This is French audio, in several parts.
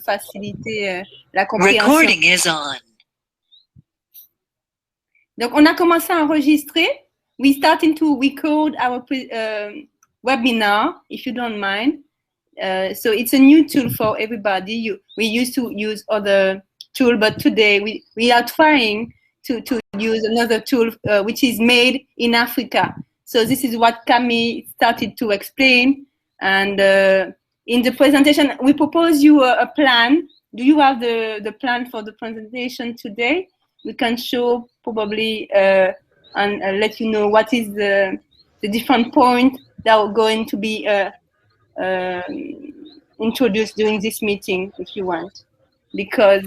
faciliter la compréhension. Recording is on. Donc, on a commencé à enregistrer. We starting to record our webinar, if you don't mind. So it's a new tool for everybody. We used to use other tool, but today we are trying to use another tool which is made in Africa. So this is what Camille started to explain. And in the presentation, we propose you a plan. Do you have the plan for the presentation today? We can show probably and let you know what is the different points that are going to be introduced during this meeting, if you want, because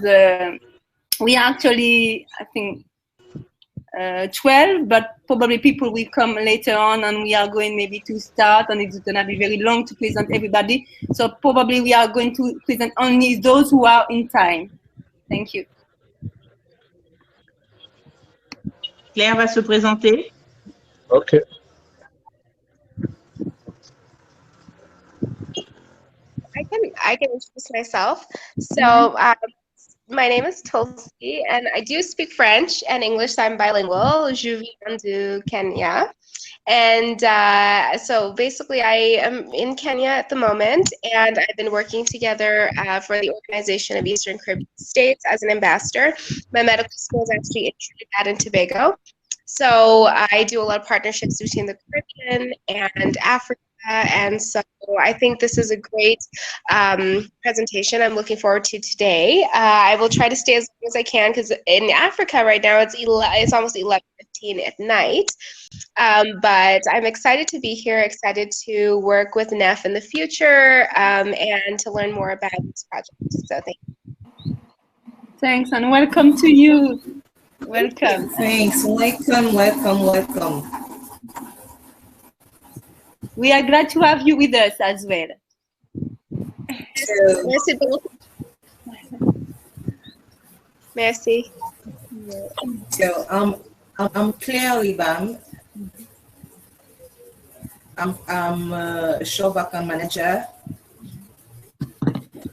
we are actually, I think, 12, but probably people will come later on, and we are going maybe to start, and it's going to be very long to present everybody. So probably we are going to present only those who are in time. Thank you. Claire va se présenter. Okay. I can introduce myself. So my name is Tulsi, and I do speak French and English. So I'm bilingual. Je viens de Kenya. And so basically I am in Kenya at the moment, and I've been working together for the Organization of Eastern Caribbean States as an ambassador. My medical school is actually in Trinidad and Tobago. So I do a lot of partnerships between the Caribbean and Africa. And so I think this is a great presentation I'm looking forward to today. I will try to stay as long as I can, because in Africa right now it's almost 11:15 at night. But I'm excited to be here, excited to work with NEF in the future, and to learn more about this project. So thank you. Thanks, and welcome to you. Welcome. Thanks. Welcome. We are glad to have you with us as well. Merci. So I'm Claire Libam. I'm a show background manager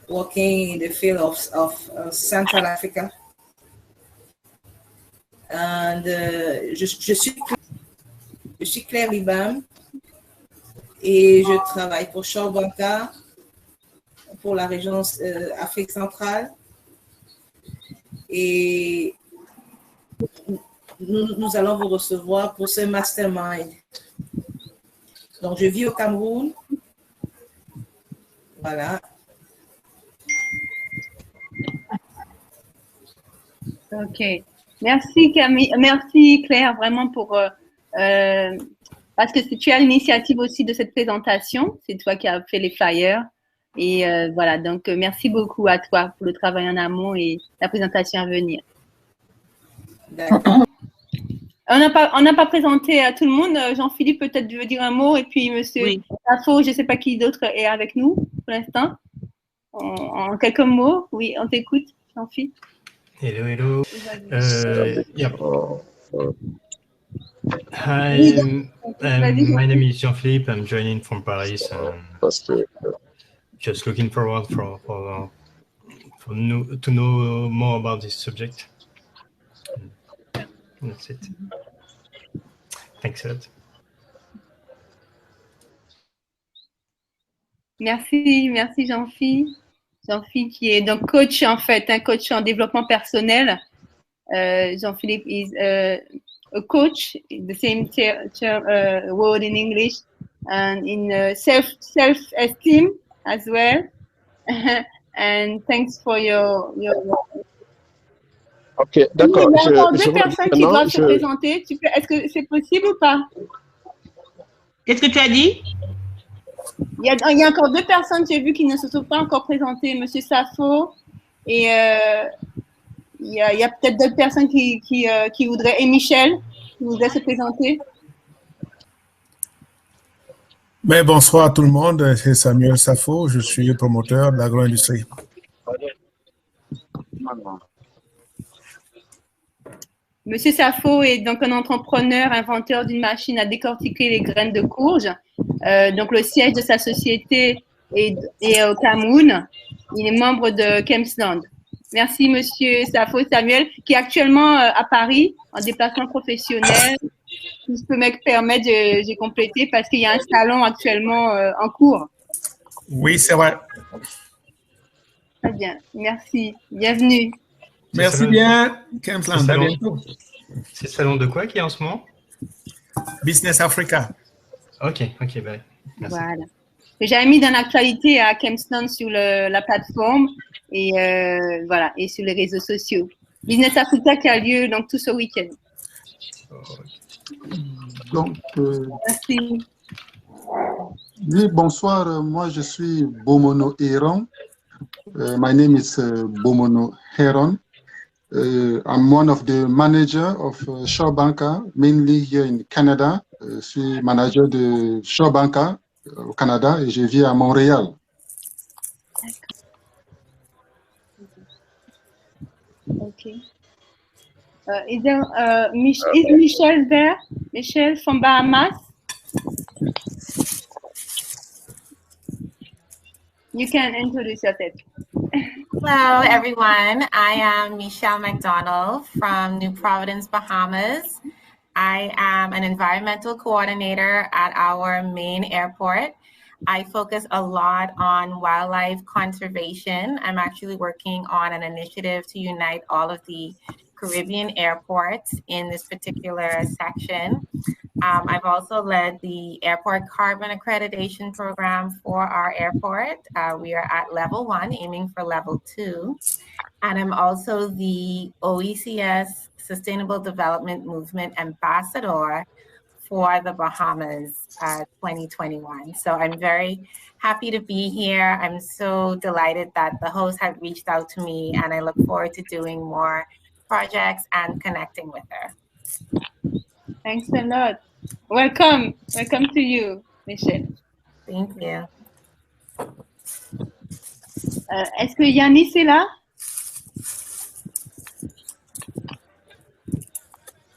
working in the field of Central Africa. And je suis Claire Libam et je travaille pour Shaw Banca pour la région Afrique centrale. Et nous allons vous recevoir pour ce mastermind. Donc, je vis au Cameroun. Voilà. Ok. Merci Camille, merci Claire vraiment pour parce que tu as l'initiative aussi de cette présentation. C'est toi qui as fait les flyers. Et voilà, donc merci beaucoup à toi pour le travail en amont et la présentation à venir. On n'a pas présenté à tout le monde. Jean-Philippe, peut-être tu veux dire un mot, et puis Monsieur Safo, je ne sais pas qui d'autre est avec nous pour l'instant. En quelques mots, oui, on t'écoute, Jean-Philippe. Hello. Yep. Hi, my name is Jean-Philippe. I'm joining from Paris. Just looking forward to know more about this subject. That's it. Thanks a lot. Merci Jean-Philippe. Jean-Philippe qui est donc coach en fait, un coach en développement personnel. Jean-Philippe is a coach, the same word in English, and in self-esteem as well. And thanks for your Ok, d'accord. Il y a encore deux personnes qui doivent se présenter. Est-ce que c'est possible ou pas? Qu'est-ce que tu as dit? Il y a encore deux personnes, j'ai vu, qui ne se sont pas encore présentées. Monsieur Safo et il y a peut-être d'autres personnes qui voudraient, et Michel, qui voudraient se présenter. Mais bonsoir à tout le monde, c'est Samuel Safo, je suis promoteur de l'agro-industrie. Monsieur Safo est donc un entrepreneur, inventeur d'une machine à décortiquer les graines de courge. Donc, le siège de sa société est au Cameroun. Il est membre de Kempsland. Merci, Monsieur Safo Samuel, qui est actuellement à Paris en déplacement professionnel. Si je peux me permettre, j'ai complété parce qu'il y a un salon actuellement en cours. Oui, c'est vrai. Très bien, merci. Bienvenue. Merci bien, Kempsland. À bientôt. C'est le salon de quoi qui est en ce moment? Business Africa. Ok, ok, bah, merci. Voilà. J'avais mis dans l'actualité à Kempsland sur la plateforme et voilà, et sur les réseaux sociaux. Business Africa qui a lieu donc tout ce week-end. Donc, Merci. oui, bonsoir. Moi, je suis Bomono Heron. My name is Bomono Heron. I'm one of the manager of Shaw Banca, mainly here in Canada. Je suis manager de Shaw Banca au Canada et je vis à Montréal. Okay. Is Michelle there? Michelle from Bahamas? You can introduce yourself. Hello, everyone. I am Michelle McDonald from New Providence, Bahamas. I am an environmental coordinator at our main airport. I focus a lot on wildlife conservation. I'm actually working on an initiative to unite all of the Caribbean airports in this particular section. I've also led the airport carbon accreditation program for our airport. We are at level 1, aiming for level 2. And I'm also the OECS Sustainable Development Movement Ambassador for the Bahamas 2021. So I'm very happy to be here. I'm so delighted that the host had reached out to me, and I look forward to doing more projects and connecting with her. Thanks a lot. Welcome. Welcome to you, Michelle. Thank you. Est-ce que Yanis est là?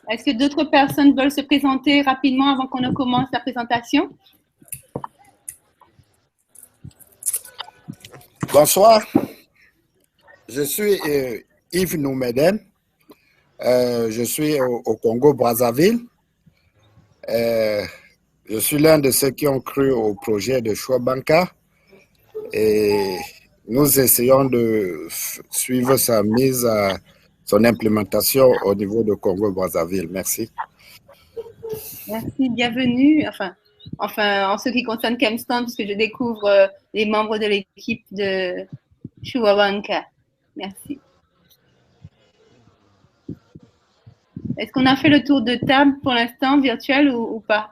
Est-ce que d'autres personnes veulent se présenter rapidement avant qu'on ne commence la présentation? Bonsoir. Je suis Yves Noumeden. Je suis au Congo-Brazzaville. Je suis l'un de ceux qui ont cru au projet de Shaw Banca et nous essayons de suivre sa mise à son implémentation au niveau de Congo-Brazzaville. Merci. Merci, bienvenue. Enfin, en ce qui concerne Kempsland, puisque je découvre les membres de l'équipe de Shaw Banca. Merci. Est-ce qu'on a fait le tour de table pour l'instant, virtuel ou pas?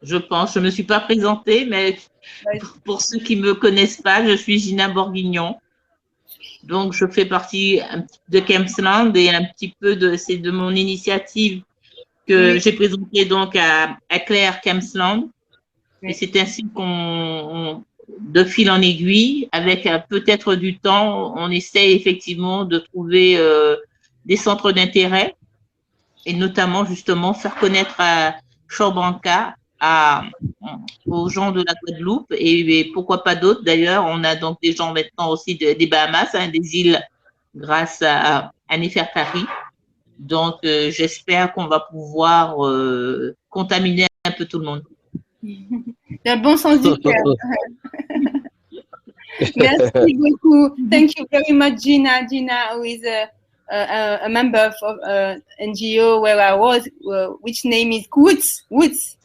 Je pense, je ne me suis pas présentée, mais pour ceux qui ne me connaissent pas, je suis Gina Bourguignon. Donc, je fais partie de Kempsland et un petit peu c'est de mon initiative que j'ai présentée donc à Claire Kempsland. Et c'est ainsi qu'on, de fil en aiguille, avec peut-être du temps, on essaie effectivement de trouver des centres d'intérêt et notamment justement faire connaître à Shaw Banca aux gens de la Guadeloupe et pourquoi pas d'autres d'ailleurs. On a donc des gens maintenant aussi des Bahamas, des îles grâce à Nefertari. Donc j'espère qu'on va pouvoir contaminer un peu tout le monde. Un bon sens du cœur. Merci beaucoup. Thank you very much, Gina. Gina, who is a member of NGO where I was, which name is Woods.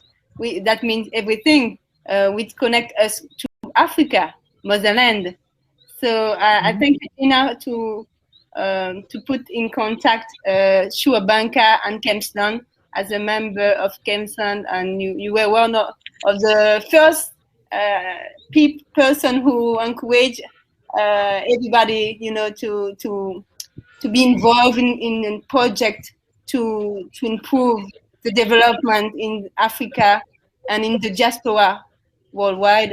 That means everything, which connect us to Africa, motherland. So I thank you, Gina, to put in contact Shaw Banca and Kempsland as a member of Kempsland, and you were one of the first person who encouraged everybody, to be involved in a project to improve the development in Africa and in the diaspora worldwide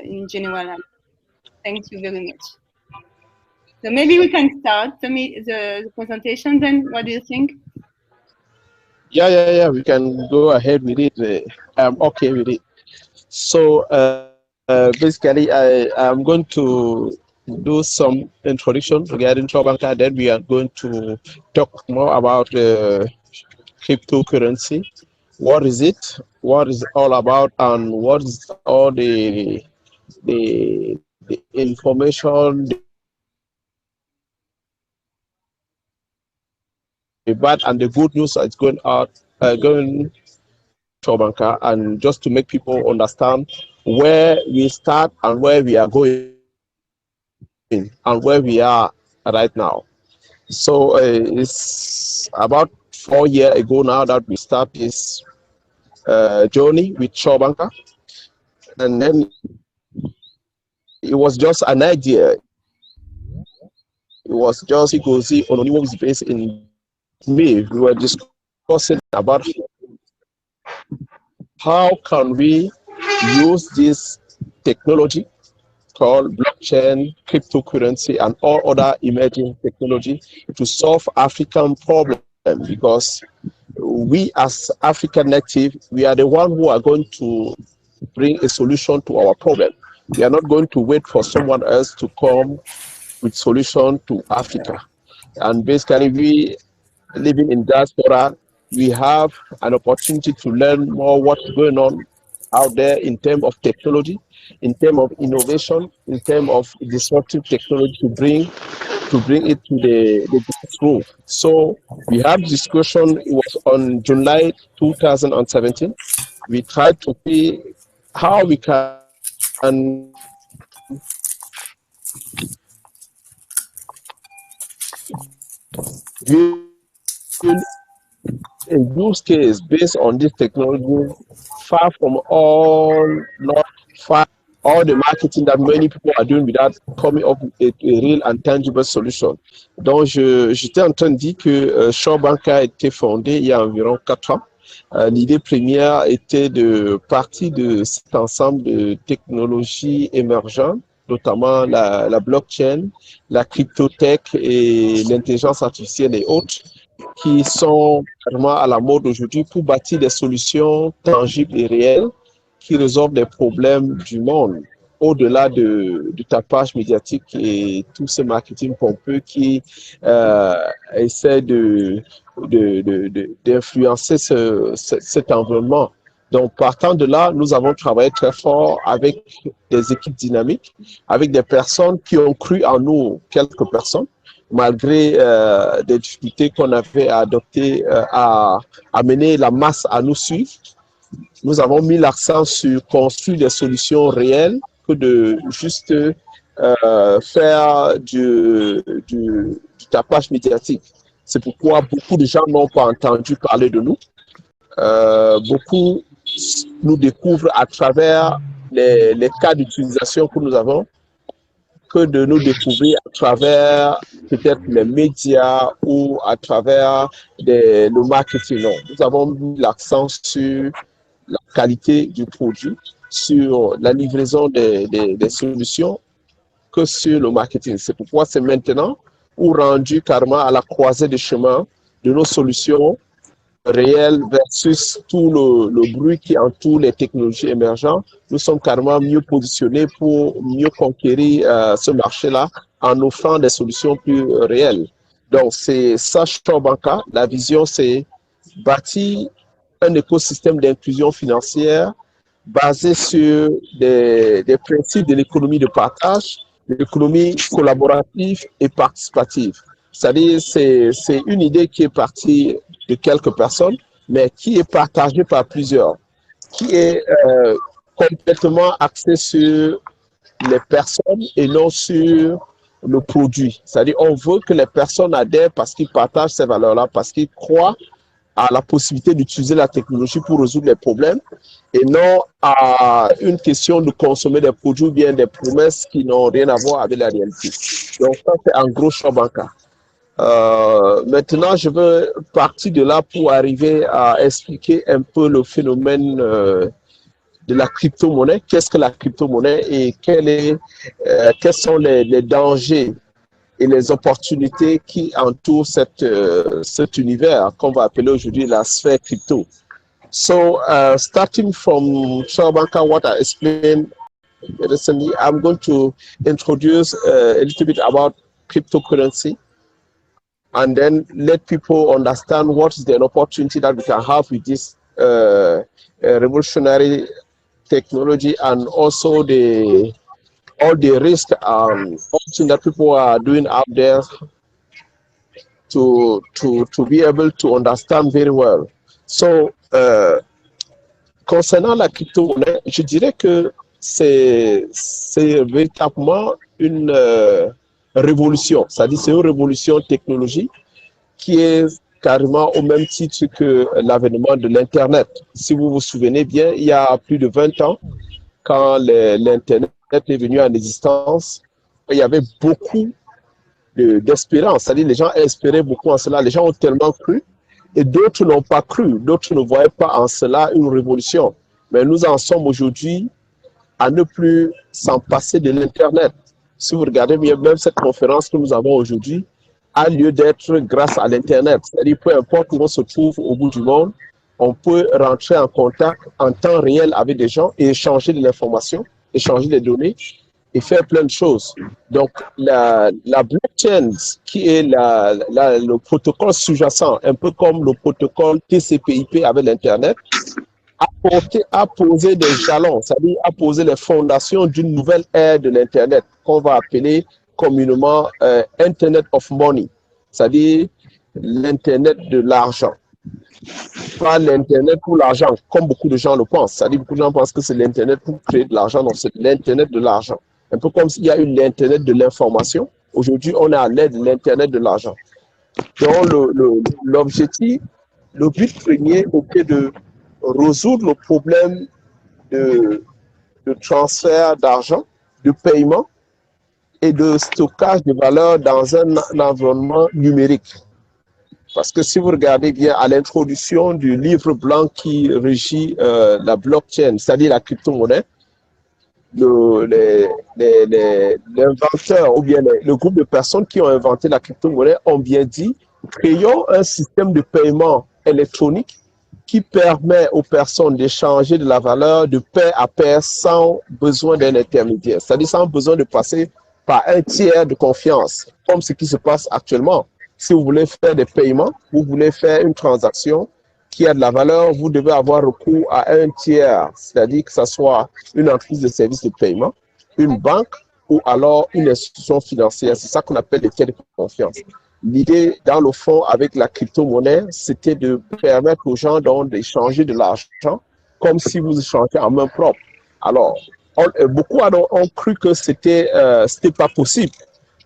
in general. Thank you very much. So maybe we can start the presentation then. What do you think? Yeah, we can go ahead with it. I'm okay with it. So Basically, I'm going to do some introduction regarding Chobanka. Then we are going to talk more about cryptocurrency. What is it? What is it all about? And what is all the information, the bad and the good news that's going out, going Chobanka, and just to make people understand where we start and where we are going and where we are right now. So it's about 4 years ago now that we start this journey with Chobanka, and then it was just an idea. It was just Igozi Ononiwo was based in me. We were discussing about how can we use this technology called blockchain, cryptocurrency, and all other emerging technology to solve African problems, because we as African native, we are the one who are going to bring a solution to our problem. We are not going to wait for someone else to come with solution to Africa. And basically, we living in diaspora, we have an opportunity to learn more what's going on out there in terms of technology, in terms of innovation, in terms of disruptive technology to bring it to the grassroots. So we had discussion. It was on July 2017. We tried to see how we can a use case based on this technology, far from all, not far, all the marketing that many people are doing without coming up with a real and tangible solution. Donc, j'étais en train de dire que Chobanka a été fondé il y a environ 4 ans. L'idée première était de partir de cet ensemble de technologies émergentes, notamment la blockchain, la cryptotech et l'intelligence artificielle et autres, qui sont vraiment à la mode aujourd'hui pour bâtir des solutions tangibles et réelles qui résolvent des problèmes du monde, au-delà du tapage médiatique et tout ce marketing pompeux qui essaie d'influencer cet environnement. Donc, partant de là, nous avons travaillé très fort avec des équipes dynamiques, avec des personnes qui ont cru en nous, quelques personnes, malgré des difficultés qu'on avait à adopter, à amener la masse à nous suivre. Nous avons mis l'accent sur construire des solutions réelles que de juste faire du tapage médiatique. C'est pourquoi beaucoup de gens n'ont pas entendu parler de nous. Beaucoup nous découvrent à travers les cas d'utilisation que nous avons, que de nous découvrir à travers peut-être les médias ou à travers le marketing. Non. Nous avons mis l'accent sur la qualité du produit, sur la livraison des solutions, que sur le marketing. C'est pourquoi c'est maintenant ou rendu carrément à la croisée des chemins de nos solutions réelles versus tout le bruit qui entoure les technologies émergentes. Nous sommes carrément mieux positionnés pour mieux conquérir ce marché-là en offrant des solutions plus réelles. Donc, c'est ça, Chobanka. La vision, c'est bâtir un écosystème d'inclusion financière basé sur des principes de l'économie de partage, de l'économie collaborative et participative. C'est-à-dire, c'est une idée qui est partie de quelques personnes, mais qui est partagée par plusieurs, qui est complètement axée sur les personnes et non sur le produit. C'est-à-dire, on veut que les personnes adhèrent parce qu'ils partagent ces valeurs-là, parce qu'ils croient à la possibilité d'utiliser la technologie pour résoudre les problèmes et non à une question de consommer des produits ou bien des promesses qui n'ont rien à voir avec la réalité. Donc ça, c'est en gros Chobanka. Maintenant, je veux partir de là pour arriver à expliquer un peu le phénomène de la crypto-monnaie. Qu'est-ce que la crypto-monnaie et quels sont les dangers et les opportunités qui entourent cet univers qu'on va appeler aujourd'hui la sphère crypto. So, starting from Chobanka, what I explained recently. I'm going to introduce a little bit about cryptocurrency and then let people understand what is the opportunity that we can have with this revolutionary technology, and also all the risk that people are doing out there to be able to understand very well. So, concernant la crypto-monnaie, je dirais que c'est véritablement une révolution. C'est-à-dire c'est une révolution technologique qui est carrément au même titre que l'avènement de l'Internet. Si vous vous souvenez bien, il y a plus de 20 ans, quand l'Internet est venu en existence, il y avait beaucoup d'espérance. C'est-à-dire les gens espéraient beaucoup en cela. Les gens ont tellement cru et d'autres n'ont pas cru. D'autres ne voyaient pas en cela une révolution. Mais nous en sommes aujourd'hui à ne plus s'en passer de l'Internet. Si vous regardez bien, même cette conférence que nous avons aujourd'hui a lieu d'être grâce à l'Internet. C'est-à-dire, peu importe où on se trouve au bout du monde, on peut rentrer en contact en temps réel avec des gens et échanger de l'information, échanger des données et faire plein de choses. Donc, la blockchain, qui est le protocole sous-jacent, un peu comme le protocole TCP/IP avec l'Internet, a posé des jalons, c'est-à-dire a posé les fondations d'une nouvelle ère de l'Internet qu'on va appeler communément Internet of Money, c'est-à-dire l'Internet de l'argent. Pas l'Internet pour l'argent, comme beaucoup de gens le pensent. C'est-à-dire beaucoup de gens pensent que c'est l'Internet pour créer de l'argent, non, c'est l'Internet de l'argent. Un peu comme s'il y a eu l'Internet de l'information. Aujourd'hui, on est à l'aide de l'Internet de l'argent. Donc, l'objectif, le but premier, c'est de résoudre le problème de transfert d'argent, de paiement et de stockage de valeur dans un environnement numérique. Parce que si vous regardez bien à l'introduction du livre blanc qui régit la blockchain, c'est-à-dire la crypto-monnaie, l'inventeur ou bien le groupe de personnes qui ont inventé la crypto-monnaie ont bien dit, créons un système de paiement électronique qui permet aux personnes d'échanger de la valeur de pair à pair sans besoin d'un intermédiaire, c'est-à-dire sans besoin de passer par un tiers de confiance, comme ce qui se passe actuellement. Si vous voulez faire des paiements, vous voulez faire une transaction qui a de la valeur, vous devez avoir recours à un tiers, c'est-à-dire que ce soit une entreprise de services de paiement, une banque ou alors une institution financière. C'est ça qu'on appelle des tiers de confiance. L'idée, dans le fond, avec la crypto-monnaie, c'était de permettre aux gens d'échanger de l'argent comme si vous échangez en main propre. Alors, beaucoup ont cru que c'était pas possible.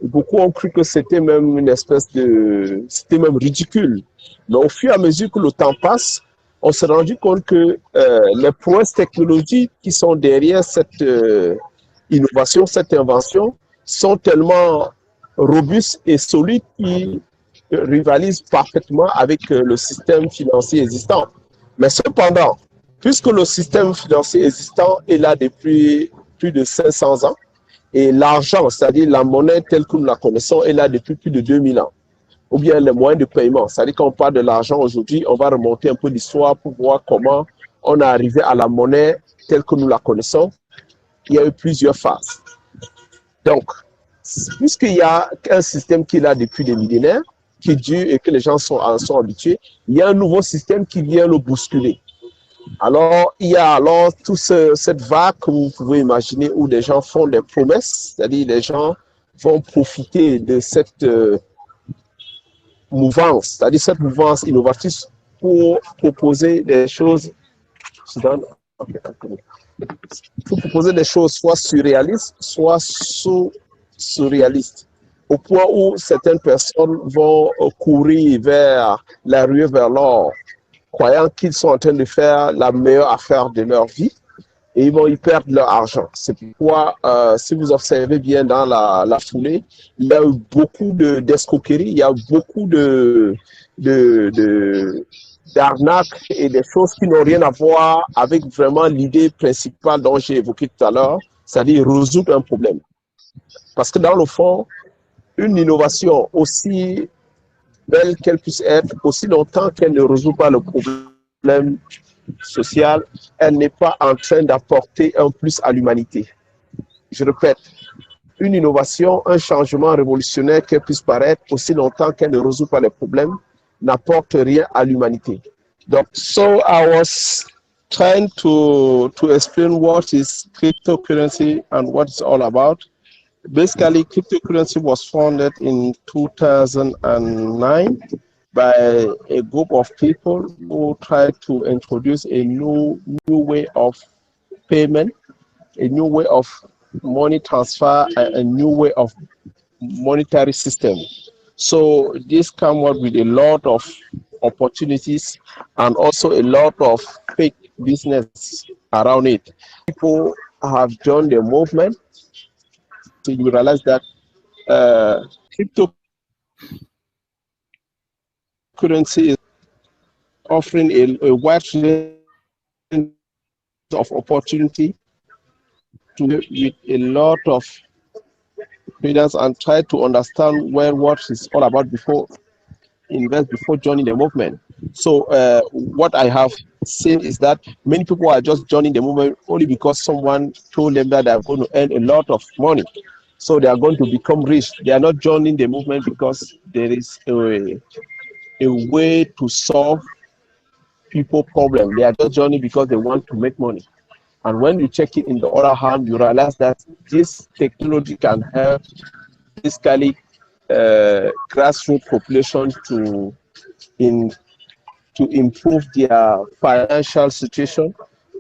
Beaucoup ont cru que c'était même une espèce de... C'était même ridicule. Mais au fur et à mesure que le temps passe, on s'est rendu compte que les prouesses technologiques qui sont derrière cette innovation, cette invention, sont tellement robustes et solides qui rivalisent parfaitement avec le système financier existant. Mais cependant, puisque le système financier existant est là depuis plus de 500 ans, et l'argent, c'est-à-dire la monnaie telle que nous la connaissons, est là depuis plus de 2000 ans. Ou bien les moyens de paiement. C'est-à-dire quand on parle de l'argent aujourd'hui, on va remonter un peu l'histoire pour voir comment on est arrivé à la monnaie telle que nous la connaissons. Il y a eu plusieurs phases. Donc, puisqu'il y a un système qui est là depuis des millénaires, qui dure et que les gens en sont habitués, il y a un nouveau système qui vient le bousculer. Alors, il y a alors toute cette vague que vous pouvez imaginer où des gens font des promesses, c'est-à-dire les gens vont profiter de cette mouvance, c'est-à-dire cette mouvance innovatrice pour proposer des choses, soit surréalistes, soit surréalistes, au point où certaines personnes vont courir vers la ruée vers l'or, croyant qu'ils sont en train de faire la meilleure affaire de leur vie et ils vont y perdre leur argent. C'est pourquoi, si vous observez bien dans la foulée, il y a eu beaucoup d'escroqueries, il y a eu beaucoup d'arnaques et des choses qui n'ont rien à voir avec vraiment l'idée principale dont j'ai évoqué tout à l'heure, c'est-à-dire résoudre un problème. Parce que dans le fond, une innovation aussi belle qu'elle puisse être, aussi longtemps qu'elle ne résout pas le problème social, elle n'est pas en train d'apporter un plus à l'humanité. je répète, une innovation, un changement révolutionnaire qui puisse paraître aussi longtemps qu'elle ne résout pas les problèmes, n'apporte rien à l'humanité. Donc, so I was trying to explain what is cryptocurrency and what it's all about. Basically, cryptocurrency was founded in 2009 by a group of people who tried to introduce a new way of payment, a new way of money transfer, a new way of monetary system. So this came up with a lot of opportunities and also a lot of fake business around it. People have joined the movement, so you realize that cryptocurrency is offering a wide range of opportunity to with a lot of readers and try to understand what it's all about before joining the movement. So what I have seen is that many people are just joining the movement only because someone told them that they are going to earn a lot of money. So they are going to become rich. They are not joining the movement because there is a way to solve people's problems. They are just joining because they want to make money. And when you check it in the other hand, you realize that this technology can help basically grassroots population to improve their financial situation,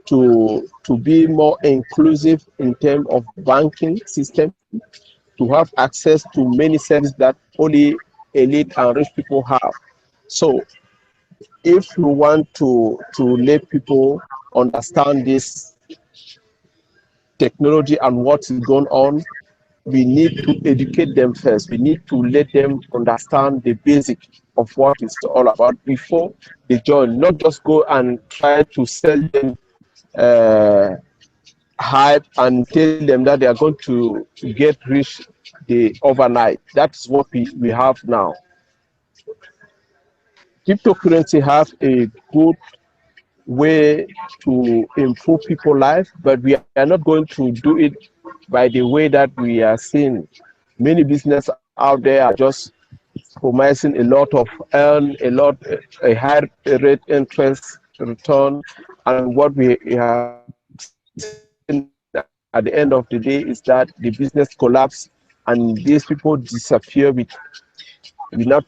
to be more inclusive in terms of banking system, to have access to many services that only elite and rich people have. So if you want to let people understand this technology and what is going on, we need to educate them first. We need to let them understand the basic of what it's all about before they join, not just go and try to sell them hype and tell them that they are going to get rich overnight. That's what we have now. Cryptocurrency have a good way to improve people's life, but we are not going to do it by the way that we are seeing. Many businesses out there are just promising a lot of a high rate interest return, and what we have seen at the end of the day is that the business collapse and these people disappear without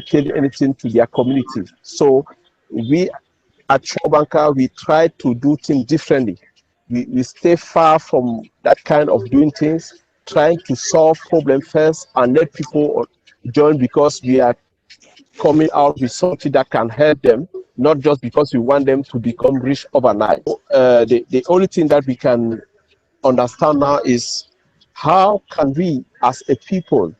telling anything to their community. So we at SureBanker, we try to do things differently. We stay far from that kind of doing things, trying to solve problems first and let people join because we are coming out with something that can help them, not just because we want them to become rich overnight. The only thing that we can understand now is how can we as a people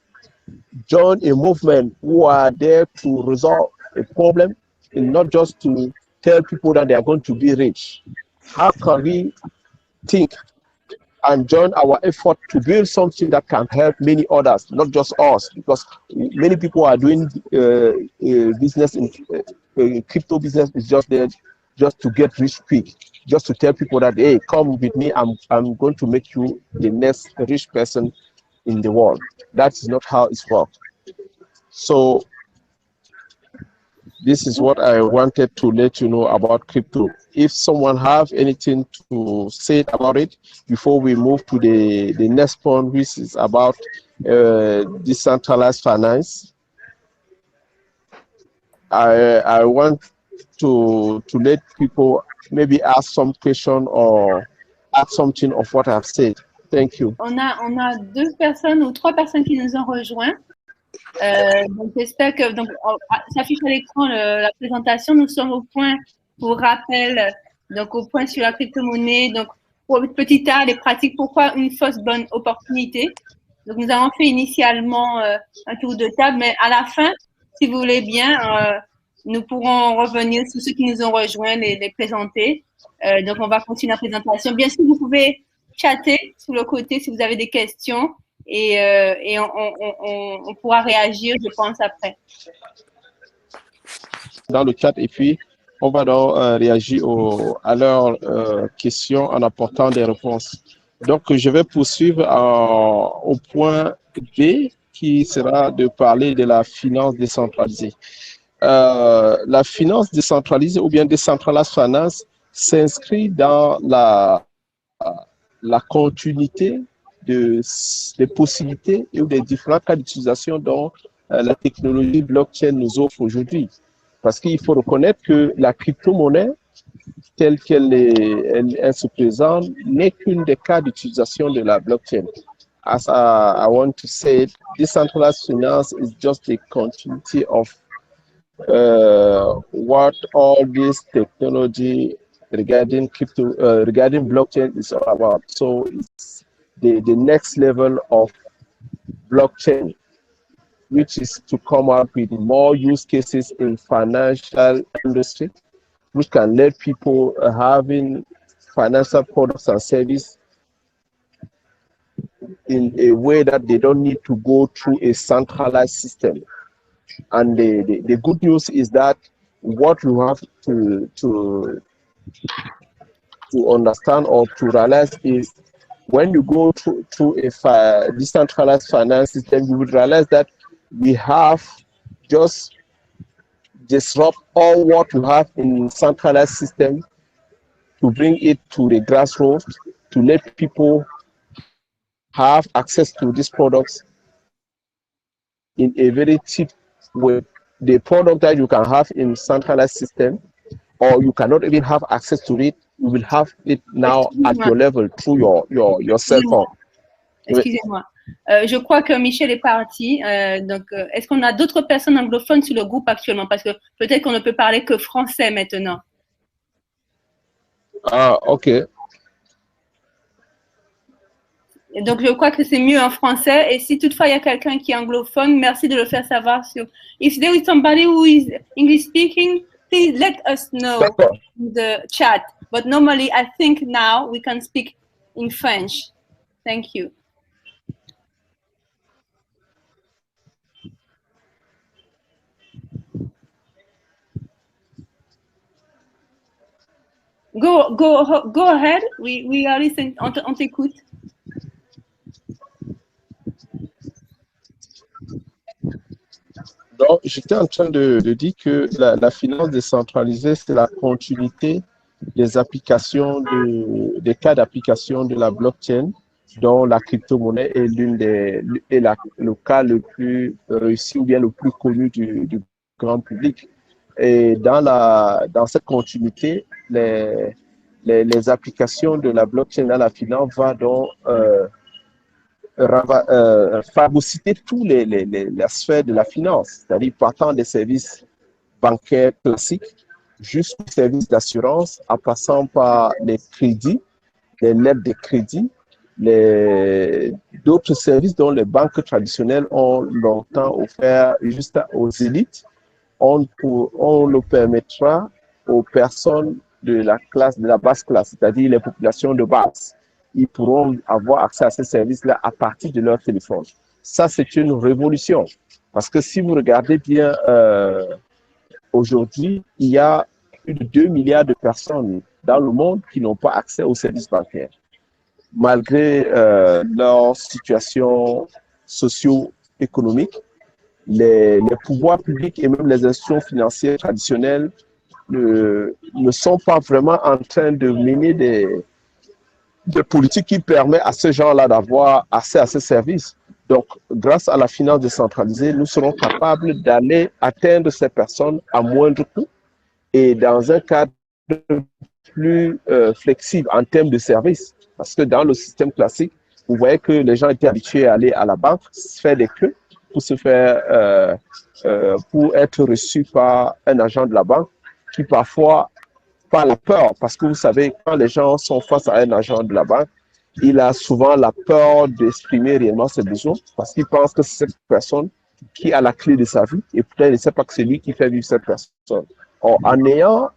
join a movement who are there to resolve a problem and not just to tell people that they are going to be rich. How can we think and join our effort to build something that can help many others, not just us? Because many people are doing business in crypto business is just there just to get rich quick, just to tell people that, hey, come with me, I'm going to make you the next rich person in the world. That is not how it's worked. So this is what I wanted to let you know about crypto. If someone have anything to say about it before we move to the next point, which is about decentralized finance, I want to let people maybe ask some question or add something of what I've said. Thank you. On a deux personnes ou trois personnes qui nous ont rejoints. Donc j'espère que s'affiche à l'écran la présentation. Nous sommes au point, pour rappel, donc au point sur la crypto-monnaie. Donc pour petit A, les pratiques, pourquoi une fausse bonne opportunité. Donc nous avons fait initialement un tour de table, mais à la fin, si vous voulez bien, nous pourrons revenir sur ceux qui nous ont rejoints, les présenter. Donc on va continuer la présentation. Bien sûr, vous pouvez chatter sur le côté si vous avez des questions. Et on pourra réagir, je pense, après. Dans le chat, et puis on va donc réagir à leurs questions en apportant des réponses. Donc, je vais poursuivre au point B, qui sera de parler de la finance décentralisée. La finance décentralisée ou bien decentralized finance s'inscrit dans la continuité des possibilités et des différents cas d'utilisation dont la technologie blockchain nous offre aujourd'hui. Parce qu'il faut reconnaître que la crypto-monnaie, telle qu'elle se présente, n'est qu'une des cas d'utilisation de la blockchain. As I want to say, decentralized finance is just a continuity of what all this technology regarding regarding blockchain is all about. So it's the next level of blockchain, which is to come up with more use cases in financial industry, which can let people having financial products and services in a way that they don't need to go through a centralized system. And the good news is that what you have to understand or to realize is when you go through a decentralized finance system, you will realize that we have just disrupt all what you have in centralized system to bring it to the grassroots, to let people have access to these products in a very cheap way. The product that you can have in centralized system, or you cannot even have access to it, you will have it now at your level through your cell phone. Excusez-moi. Je crois que Michel est parti. Donc, est-ce qu'on a d'autres personnes anglophones sur le groupe actuellement? Parce que peut-être qu'on ne peut parler que français maintenant. Ah, ok. Et donc, je crois que c'est mieux en français. Et si toutefois il y a quelqu'un qui est anglophone, merci de le faire savoir sur. If there is somebody who is English speaking, please let us know in the chat. But normally, I think now we can speak in French. Thank you. Go ahead. We are listening. On t'écoute. Donc, j'étais en train de dire que la finance décentralisée, c'est la continuité des applications, des cas d'application de la blockchain, dont la crypto-monnaie est le cas le plus réussi ou bien le plus connu du grand public. Et dans cette continuité, les applications de la blockchain dans la finance vont donc phagocyter tous les sphères de la finance, c'est-à-dire partant des services bancaires classiques jusqu'aux services d'assurance, en passant par les crédits, les lettres de crédit, d'autres services dont les banques traditionnelles ont longtemps offert juste aux élites. On le permettra aux personnes de la basse classe, c'est-à-dire les populations de base. Ils pourront avoir accès à ces services-là à partir de leur téléphone. Ça, c'est une révolution. Parce que si vous regardez bien, aujourd'hui, il y a plus de 2 milliards de personnes dans le monde qui n'ont pas accès aux services bancaires. Malgré leur situation socio-économique, les pouvoirs publics et même les institutions financières traditionnelles ne sont pas vraiment en train de mener des politiques qui permettent à ces gens-là d'avoir accès à ces services. Donc, grâce à la finance décentralisée, nous serons capables d'aller atteindre ces personnes à moindre coût et dans un cadre plus flexible en termes de services. Parce que dans le système classique, vous voyez que les gens étaient habitués à aller à la banque, faire des queues pour être reçus par un agent de la banque qui parfois par la peur, parce que vous savez, quand les gens sont face à un agent de la banque, il a souvent la peur d'exprimer réellement ses besoins, parce qu'il pense que c'est cette personne qui a la clé de sa vie, et peut-être il ne sait pas que c'est lui qui fait vivre cette personne. Or, en ayant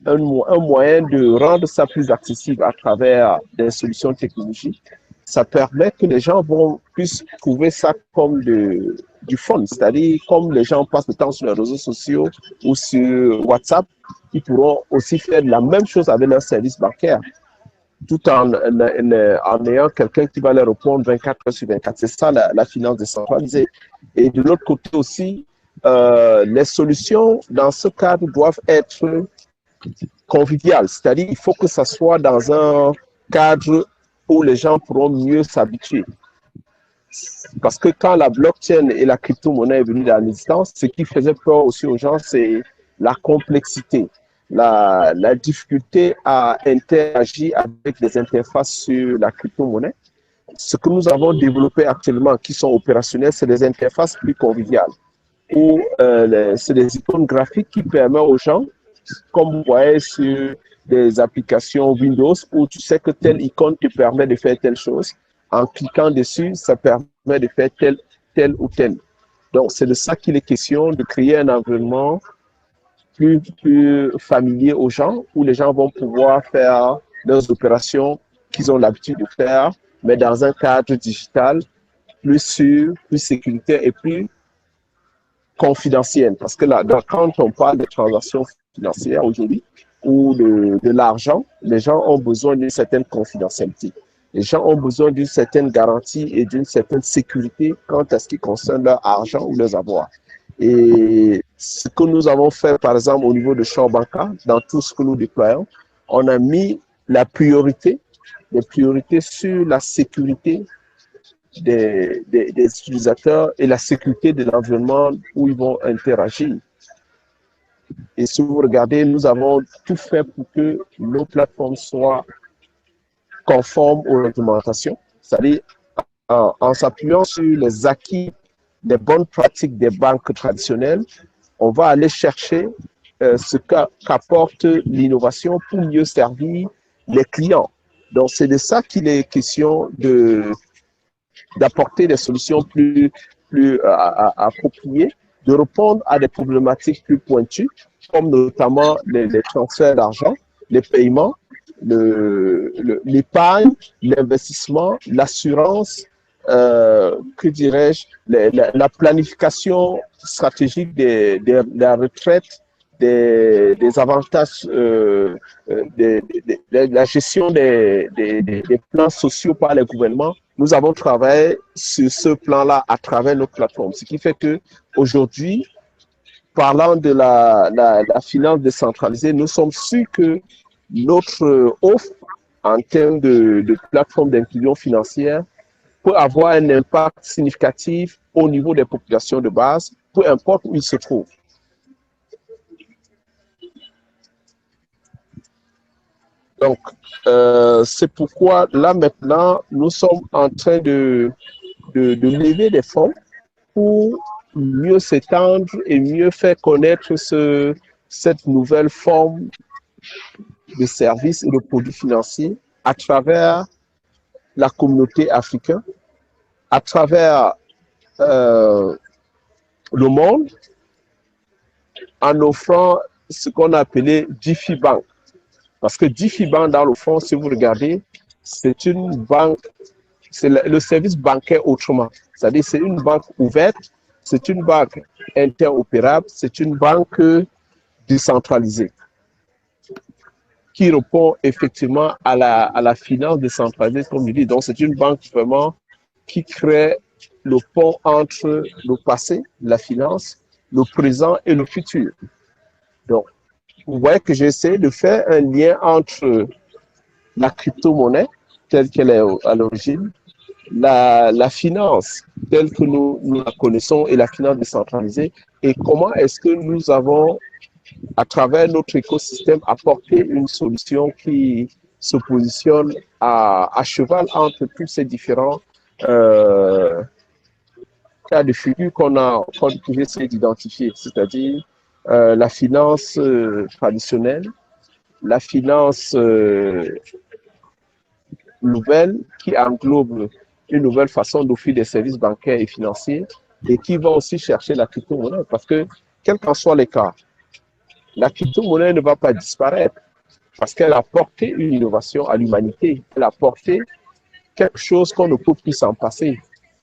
un moyen de rendre ça plus accessible à travers des solutions technologiques, ça permet que les gens puissent trouver ça comme du fun, c'est-à-dire comme les gens passent le temps sur les réseaux sociaux ou sur WhatsApp, ils pourront aussi faire la même chose avec leur service bancaire. tout en ayant quelqu'un qui va leur répondre 24 heures sur 24. C'est ça la finance décentralisée. Et de l'autre côté aussi, les solutions dans ce cadre doivent être conviviales. C'est-à-dire il faut que ça soit dans un cadre où les gens pourront mieux s'habituer. Parce que quand la blockchain et la crypto-monnaie est venue dans l'existence, ce qui faisait peur aussi aux gens, c'est la complexité, la difficulté à interagir avec des interfaces sur la crypto-monnaie. Ce que nous avons développé actuellement, qui sont opérationnels, c'est des interfaces plus conviviales, où c'est des icônes graphiques qui permettent aux gens, comme vous voyez sur des applications Windows, où tu sais que telle icône te permet de faire telle chose. En cliquant dessus, ça permet de faire tel ou tel. Donc, c'est de ça qu'il est question, de créer un environnement plus familier aux gens, où les gens vont pouvoir faire leurs opérations qu'ils ont l'habitude de faire, mais dans un cadre digital plus sûr, plus sécuritaire et plus confidentiel. Parce que là, quand on parle de transactions financières aujourd'hui, ou de l'argent, les gens ont besoin d'une certaine confidentialité. Les gens ont besoin d'une certaine garantie et d'une certaine sécurité quant à ce qui concerne leur argent ou leurs avoirs. Et ce que nous avons fait, par exemple, au niveau de Shaw Banca, dans tout ce que nous déployons, on a mis les priorités sur la sécurité des utilisateurs et la sécurité de l'environnement où ils vont interagir. Et si vous regardez, nous avons tout fait pour que nos plateformes soient conformes aux réglementations, c'est-à-dire en s'appuyant sur les acquis des bonnes pratiques des banques traditionnelles, on va aller chercher ce qu'apporte l'innovation pour mieux servir les clients. Donc, c'est de ça qu'il est question d'apporter des solutions plus appropriées, de répondre à des problématiques plus pointues, comme notamment les transferts d'argent, les paiements, l'épargne, l'investissement, l'assurance, que dirais-je, la planification stratégique de la retraite, des avantages, la gestion des plans sociaux par les gouvernements. Nous avons travaillé sur ce plan-là à travers nos plateformes, ce qui fait que aujourd'hui, parlant de la finance décentralisée, nous sommes sûrs que notre offre en termes de plateforme d'inclusion financière peut avoir un impact significatif au niveau des populations de base, peu importe où ils se trouvent. Donc, c'est pourquoi là maintenant, nous sommes en train de lever des fonds pour mieux s'étendre et mieux faire connaître cette nouvelle forme de services et de produits financiers à travers la communauté africaine, à travers le monde, en offrant ce qu'on a appelé DifiBank. Parce que DifiBank, dans le fond, si vous regardez, c'est une banque, c'est le service bancaire autrement. C'est-à-dire c'est une banque ouverte, c'est une banque interopérable, c'est une banque décentralisée qui répond effectivement à la finance décentralisée, comme je dis. Donc, c'est une banque vraiment qui crée le pont entre le passé, la finance, le présent et le futur. Donc, vous voyez que j'essaie de faire un lien entre la crypto-monnaie, telle qu'elle est à l'origine, la finance, telle que nous la connaissons, et la finance décentralisée, et comment est-ce que nous avons, à travers notre écosystème, apporté une solution qui se positionne à cheval entre tous ces différents cas de figure qu'on peut essayer d'identifier, c'est-à-dire la finance traditionnelle, la finance nouvelle qui englobe une nouvelle façon d'offrir des services bancaires et financiers et qui va aussi chercher la crypto-monnaie parce que, quel qu'en soit les cas, la crypto-monnaie ne va pas disparaître parce qu'elle a apporté une innovation à l'humanité. Elle a apporté quelque chose qu'on ne peut plus s'en passer.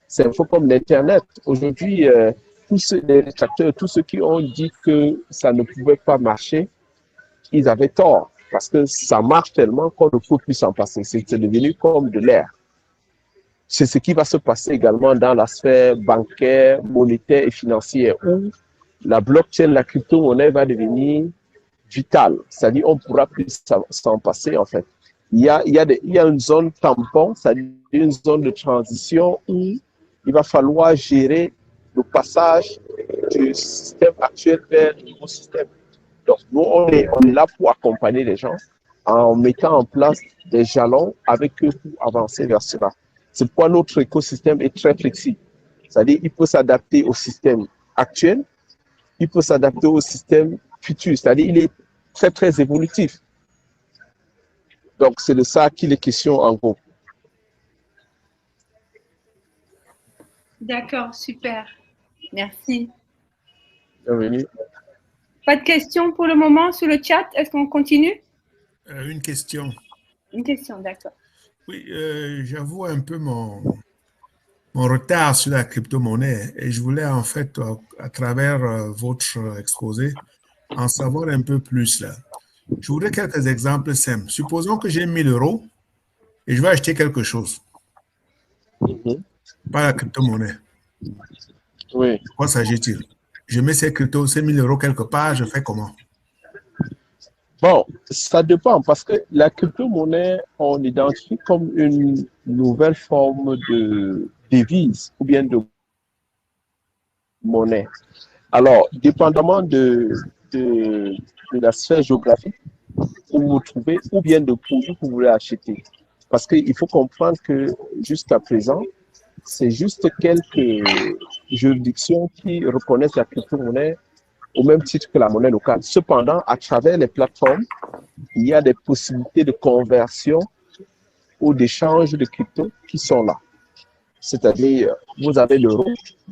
C'est un peu comme l'Internet. Aujourd'hui, tous les détracteurs, tous ceux qui ont dit que ça ne pouvait pas marcher, ils avaient tort. parce que ça marche tellement qu'on ne peut plus s'en passer. C'est devenu comme de l'air. C'est ce qui va se passer également dans la sphère bancaire, monétaire et financière, où la blockchain, la crypto-monnaie va devenir vitale. C'est-à-dire on ne pourra plus s'en passer, en fait. Il y a une zone tampon, c'est-à-dire une zone de transition où il va falloir gérer le passage du système actuel vers le nouveau système. Donc, nous, on est là pour accompagner les gens en mettant en place des jalons avec eux pour avancer vers cela. C'est pourquoi notre écosystème est très flexible. C'est-à-dire il peut s'adapter au système actuel, il peut s'adapter au système futur. C'est-à-dire il est très, très évolutif. Donc, c'est de ça qu'il est question en gros. D'accord, super. Merci. Bienvenue. Pas de questions pour le moment sur le chat? Est-ce qu'on continue? Une question. Une question, d'accord. Oui, j'avoue un peu mon retard sur la crypto-monnaie et je voulais en fait, à travers votre exposé, en savoir un peu plus là. Je voudrais quelques exemples simples. Supposons que j'ai 1000 € et je vais acheter quelque chose. Pas la crypto-monnaie. Oui. De quoi s'agit-il? Je mets ces 1000 € quelque part, je fais comment? Bon, ça dépend parce que la crypto-monnaie, on l'identifie comme une nouvelle forme de devise ou bien de monnaie. Alors, dépendamment de la sphère géographique où vous vous trouvez ou bien de produits que vous voulez acheter. Parce qu'il faut comprendre que jusqu'à présent, c'est juste quelques juridictions qui reconnaissent la crypto-monnaie au même titre que la monnaie locale. Cependant, à travers les plateformes, il y a des possibilités de conversion ou d'échange de crypto qui sont là. C'est-à-dire, vous avez l'euro,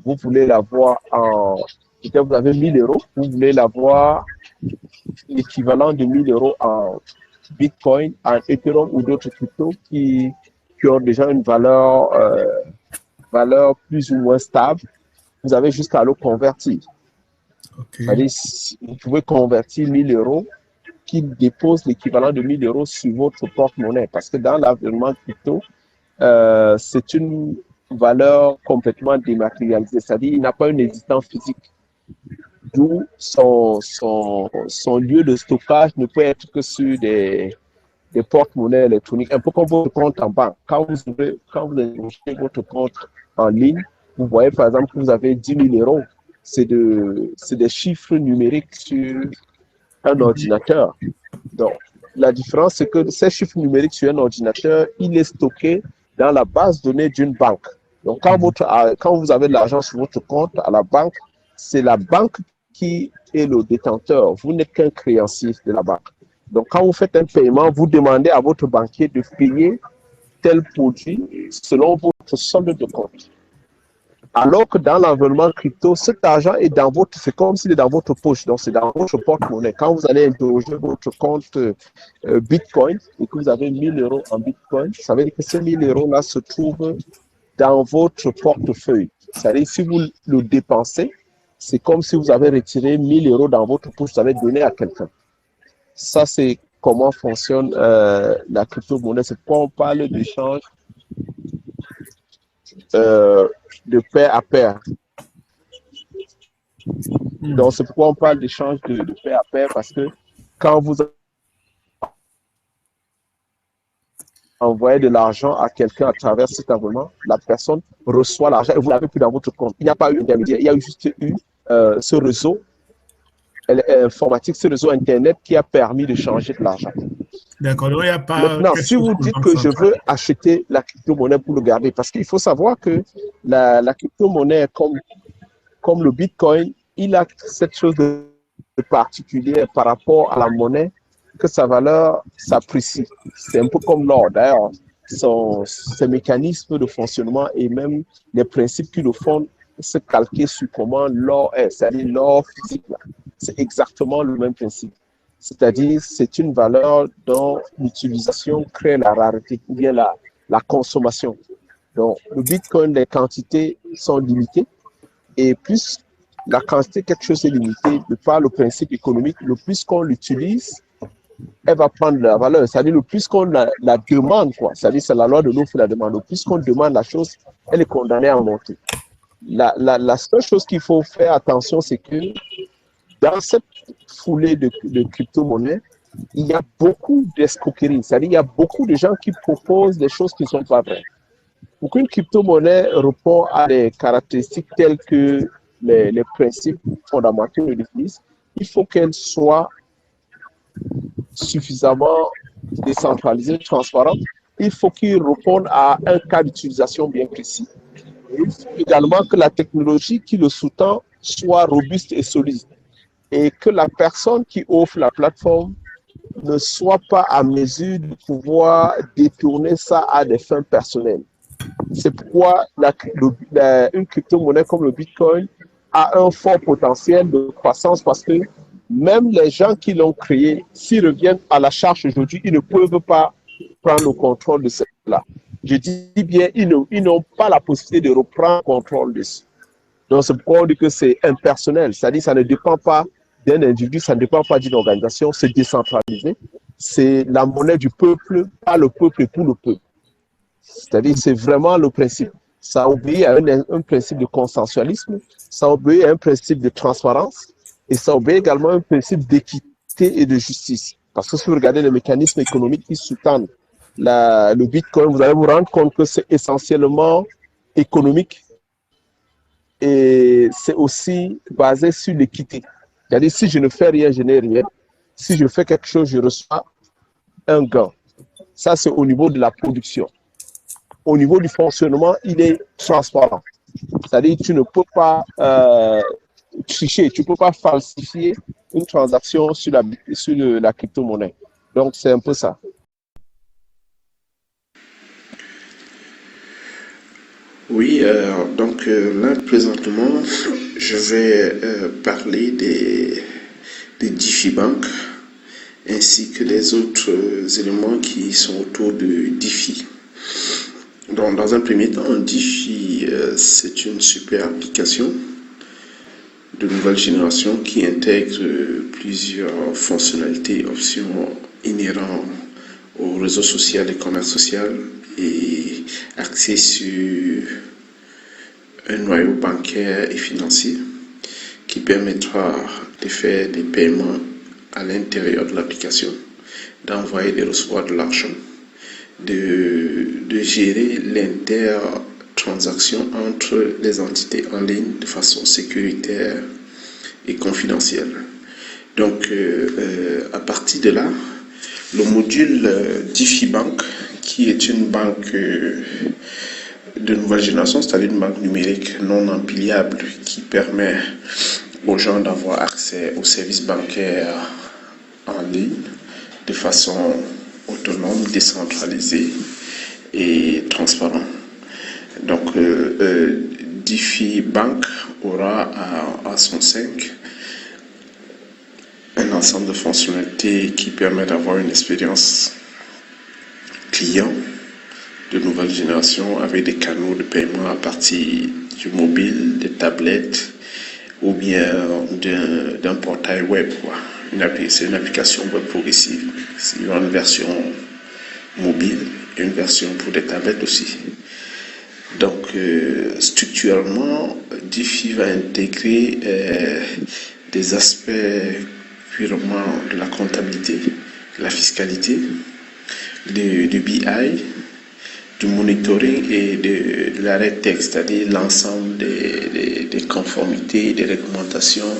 vous voulez l'avoir en... Peut-être vous avez 1000 €, vous voulez l'avoir l'équivalent de 1000 € en Bitcoin, en Ethereum ou d'autres cryptos qui ont déjà une valeur plus ou moins stable. Vous avez jusqu'à le convertir. Okay. C'est-à-dire, vous pouvez convertir 1000 € qui dépose l'équivalent de 1000 € sur votre porte-monnaie. Parce que dans l'environnement crypto, c'est une valeur complètement dématérialisée. C'est-à-dire, il n'a pas une existence physique. D'où son lieu de stockage ne peut être que sur des porte-monnaies électroniques. Un peu comme votre compte en banque. Quand vous ouvrez votre compte en ligne, vous voyez par exemple que vous avez 10 000 €. C'est des chiffres numériques sur un ordinateur. Donc, la différence, c'est que ces chiffres numériques sur un ordinateur, il est stocké dans la base de données d'une banque. Donc, quand vous avez de l'argent sur votre compte à la banque, c'est la banque qui est le détenteur. Vous n'êtes qu'un créancier de la banque. Donc, quand vous faites un paiement, vous demandez à votre banquier de payer tel produit selon votre solde de compte. Alors que dans l'environnement crypto, cet argent est c'est comme s'il est dans votre poche, donc c'est dans votre porte-monnaie. Quand vous allez interroger votre compte Bitcoin et que vous avez 1000 € en Bitcoin, ça veut dire que ces 1000 € là se trouvent dans votre portefeuille. C'est-à-dire si vous le dépensez, c'est comme si vous avez retiré 1000 € dans votre poche, vous avez donné à quelqu'un. Ça, c'est comment fonctionne la crypto-monnaie. C'est pourquoi on parle d'échange de pair à pair. Donc, c'est pourquoi on parle d'échange de pair à pair, parce que quand vous envoyez de l'argent à quelqu'un à travers cet environnement, la personne reçoit l'argent et vous l'avez plus dans votre compte. Il n'y a pas eu d'intermédiaire, il y a juste eu ce réseau informatique, ce réseau Internet qui a permis de changer de l'argent. D'accord, il n'y a pas... Maintenant, si vous dites que je veux acheter la crypto-monnaie pour le garder, parce qu'il faut savoir que la crypto-monnaie, comme le Bitcoin, il a cette chose de particulier par rapport à la monnaie, que sa valeur s'apprécie. C'est un peu comme l'or. D'ailleurs, ses mécanismes de fonctionnement et même les principes qui le font se calquer sur comment l'or est, c'est-à-dire l'or physique. C'est exactement le même principe. C'est-à-dire, c'est une valeur dont l'utilisation crée la rareté ou bien la consommation. Donc, le Bitcoin, les quantités sont limitées et plus la quantité de quelque chose est limitée, de par le principe économique, le plus qu'on l'utilise, elle va prendre la valeur. C'est-à-dire, le plus qu'on la demande, quoi. C'est-à-dire, c'est la loi de l'offre et la demande. Le plus qu'on demande la chose, elle est condamnée à monter. La seule chose qu'il faut faire attention, c'est que dans cette foulée de crypto-monnaies, il y a beaucoup d'escroqueries. C'est-à-dire, il y a beaucoup de gens qui proposent des choses qui ne sont pas vraies. Pour qu'une crypto-monnaie réponde à des caractéristiques telles que les principes fondamentaux de l'Église, il faut qu'elle soit suffisamment décentralisée, transparente. Il faut qu'il réponde à un cas d'utilisation bien précis. Il faut également que la technologie qui le sous-tend soit robuste et solide et que la personne qui offre la plateforme ne soit pas à mesure de pouvoir détourner ça à des fins personnelles. C'est pourquoi une crypto-monnaie comme le Bitcoin a un fort potentiel de croissance parce que même les gens qui l'ont créé, s'ils reviennent à la charge aujourd'hui, ils ne peuvent pas prendre le contrôle de cela. Je dis bien, ils n'ont pas la possibilité de reprendre le contrôle de ça. Donc, c'est pourquoi on dit que c'est impersonnel. C'est-à-dire que ça ne dépend pas d'un individu, ça ne dépend pas d'une organisation, c'est décentralisé. C'est la monnaie du peuple, pas le peuple et pour le peuple. C'est-à-dire, c'est vraiment le principe. Ça obéit à un principe de consensualisme, ça obéit à un principe de transparence et ça obéit également à un principe d'équité et de justice. Parce que si vous regardez les mécanismes économiques qui sous-tendent le Bitcoin, vous allez vous rendre compte que c'est essentiellement économique et c'est aussi basé sur l'équité. C'est-à-dire, si je ne fais rien, je n'ai rien. Si je fais quelque chose, je reçois un gain. Ça, c'est au niveau de la production. Au niveau du fonctionnement, il est transparent. C'est-à-dire que tu ne peux pas tricher, tu ne peux pas falsifier une transaction sur la crypto-monnaie. Donc, c'est un peu ça. Oui, donc là, présentement, je vais parler des DeFi-Bank ainsi que des autres éléments qui sont autour de DeFi. Donc, dans un premier temps, DeFi, c'est une super application de nouvelle génération qui intègre plusieurs fonctionnalités et options inhérentes au réseau social et commerce social et axé sur un noyau bancaire et financier qui permettra de faire des paiements à l'intérieur de l'application, d'envoyer et de recevoir de l'argent, de gérer l'intertransaction entre les entités en ligne de façon sécuritaire et confidentielle. Donc, à partir de là, le module DeFi-Bank, qui est une banque de nouvelle génération, c'est-à-dire une banque numérique non empiliable qui permet aux gens d'avoir accès aux services bancaires en ligne de façon autonome, décentralisée et transparente. Donc, DeFi-Bank aura à son 5 un ensemble de fonctionnalités qui permet d'avoir une expérience client de nouvelle génération avec des canaux de paiement à partir du mobile, des tablettes ou bien d'un portail web. C'est une application web progressive. Il y a une version mobile et une version pour des tablettes aussi. Donc, structurellement, DeFi va intégrer des aspects purement de la comptabilité, de la fiscalité, du BI, du monitoring et de la RegTech, c'est-à-dire l'ensemble des conformités, des réglementations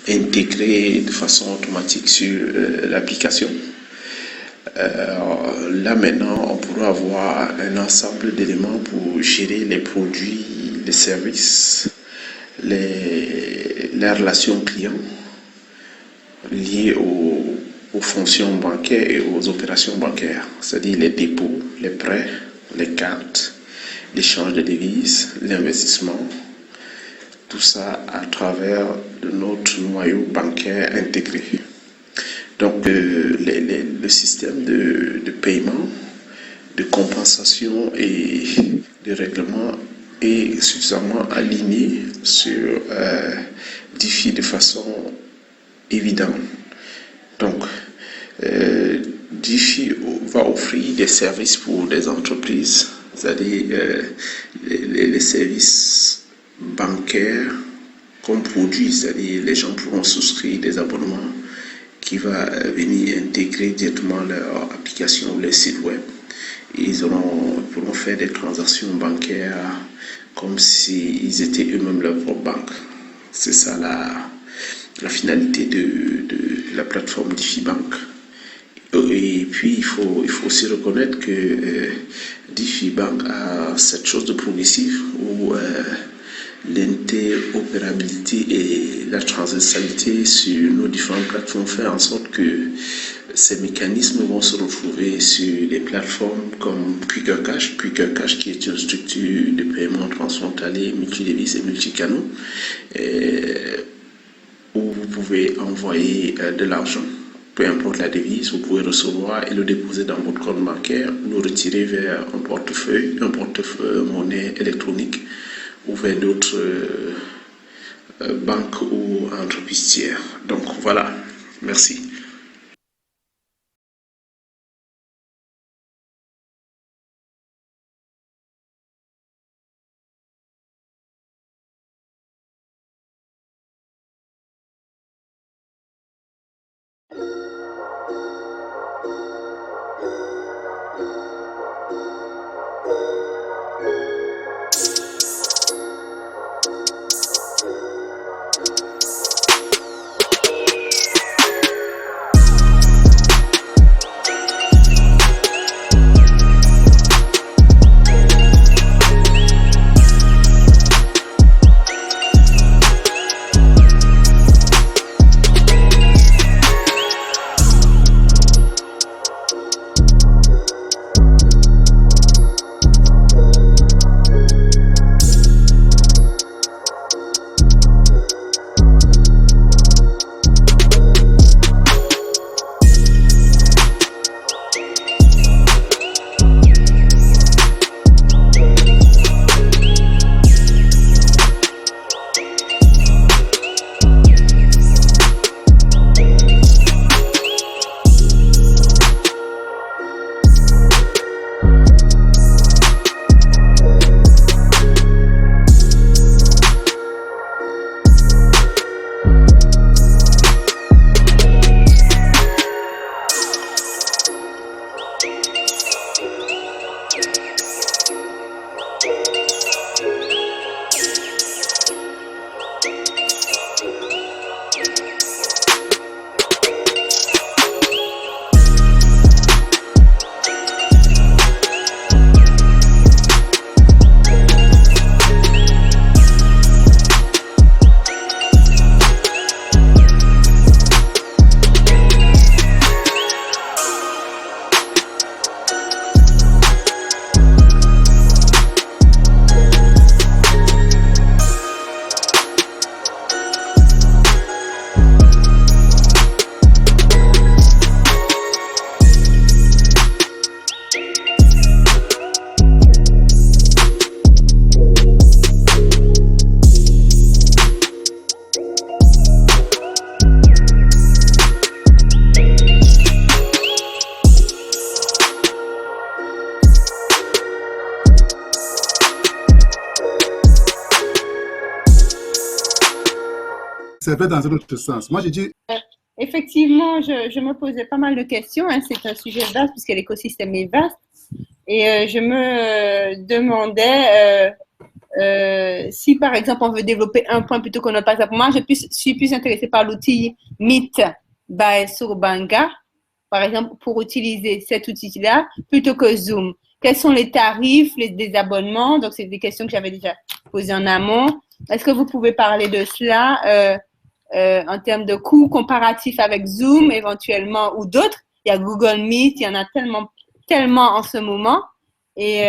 intégrées de façon automatique sur l'application. Là maintenant, on pourra avoir un ensemble d'éléments pour gérer les produits, les services, les relations clients liées aux fonctions bancaires et aux opérations bancaires, c'est-à-dire les dépôts, les prêts, les cartes, l'échange de devises, l'investissement, tout ça à travers de notre noyau bancaire intégré. Donc, le système de paiement, de compensation et de règlement est suffisamment aligné sur DeFi de façon évidente. Donc, compris des services pour des entreprises, c'est-à-dire les services bancaires comme produit, c'est-à-dire les gens pourront souscrire des abonnements qui va venir intégrer directement leur application ou leur site web. Ils pourront faire des transactions bancaires comme s'ils étaient eux-mêmes leur propre banque. C'est ça la finalité de la plateforme DifiBank. Et puis, il faut aussi reconnaître que DifiBank a cette chose de progressif où l'interopérabilité et la transversalité sur nos différentes plateformes fait en sorte que ces mécanismes vont se retrouver sur les plateformes comme QuickRCash qui est une structure de paiement transfrontalier, multidevises et multicanaux, où vous pouvez envoyer de l'argent. Peu importe la devise, vous pouvez recevoir et le déposer dans votre compte bancaire, le retirer vers un portefeuille monnaie électronique ou vers d'autres banques ou entreprises tiers. Donc voilà, merci. C'est vrai dans un autre sens. Moi, j'ai dit... Effectivement, je me posais pas mal de questions. Hein. C'est un sujet vaste puisque l'écosystème est vaste. Et je me demandais si, par exemple, on veut développer un point plutôt qu'on ne passe à... Moi, je suis plus intéressée par l'outil Meet by Surbanka, par exemple, pour utiliser cet outil-là plutôt que Zoom. Quels sont les tarifs, des abonnements? Donc, c'est des questions que j'avais déjà posées en amont. Est-ce que vous pouvez parler de cela en termes de coûts comparatifs avec Zoom éventuellement ou d'autres? Il y a Google Meet, il y en a tellement en ce moment. Et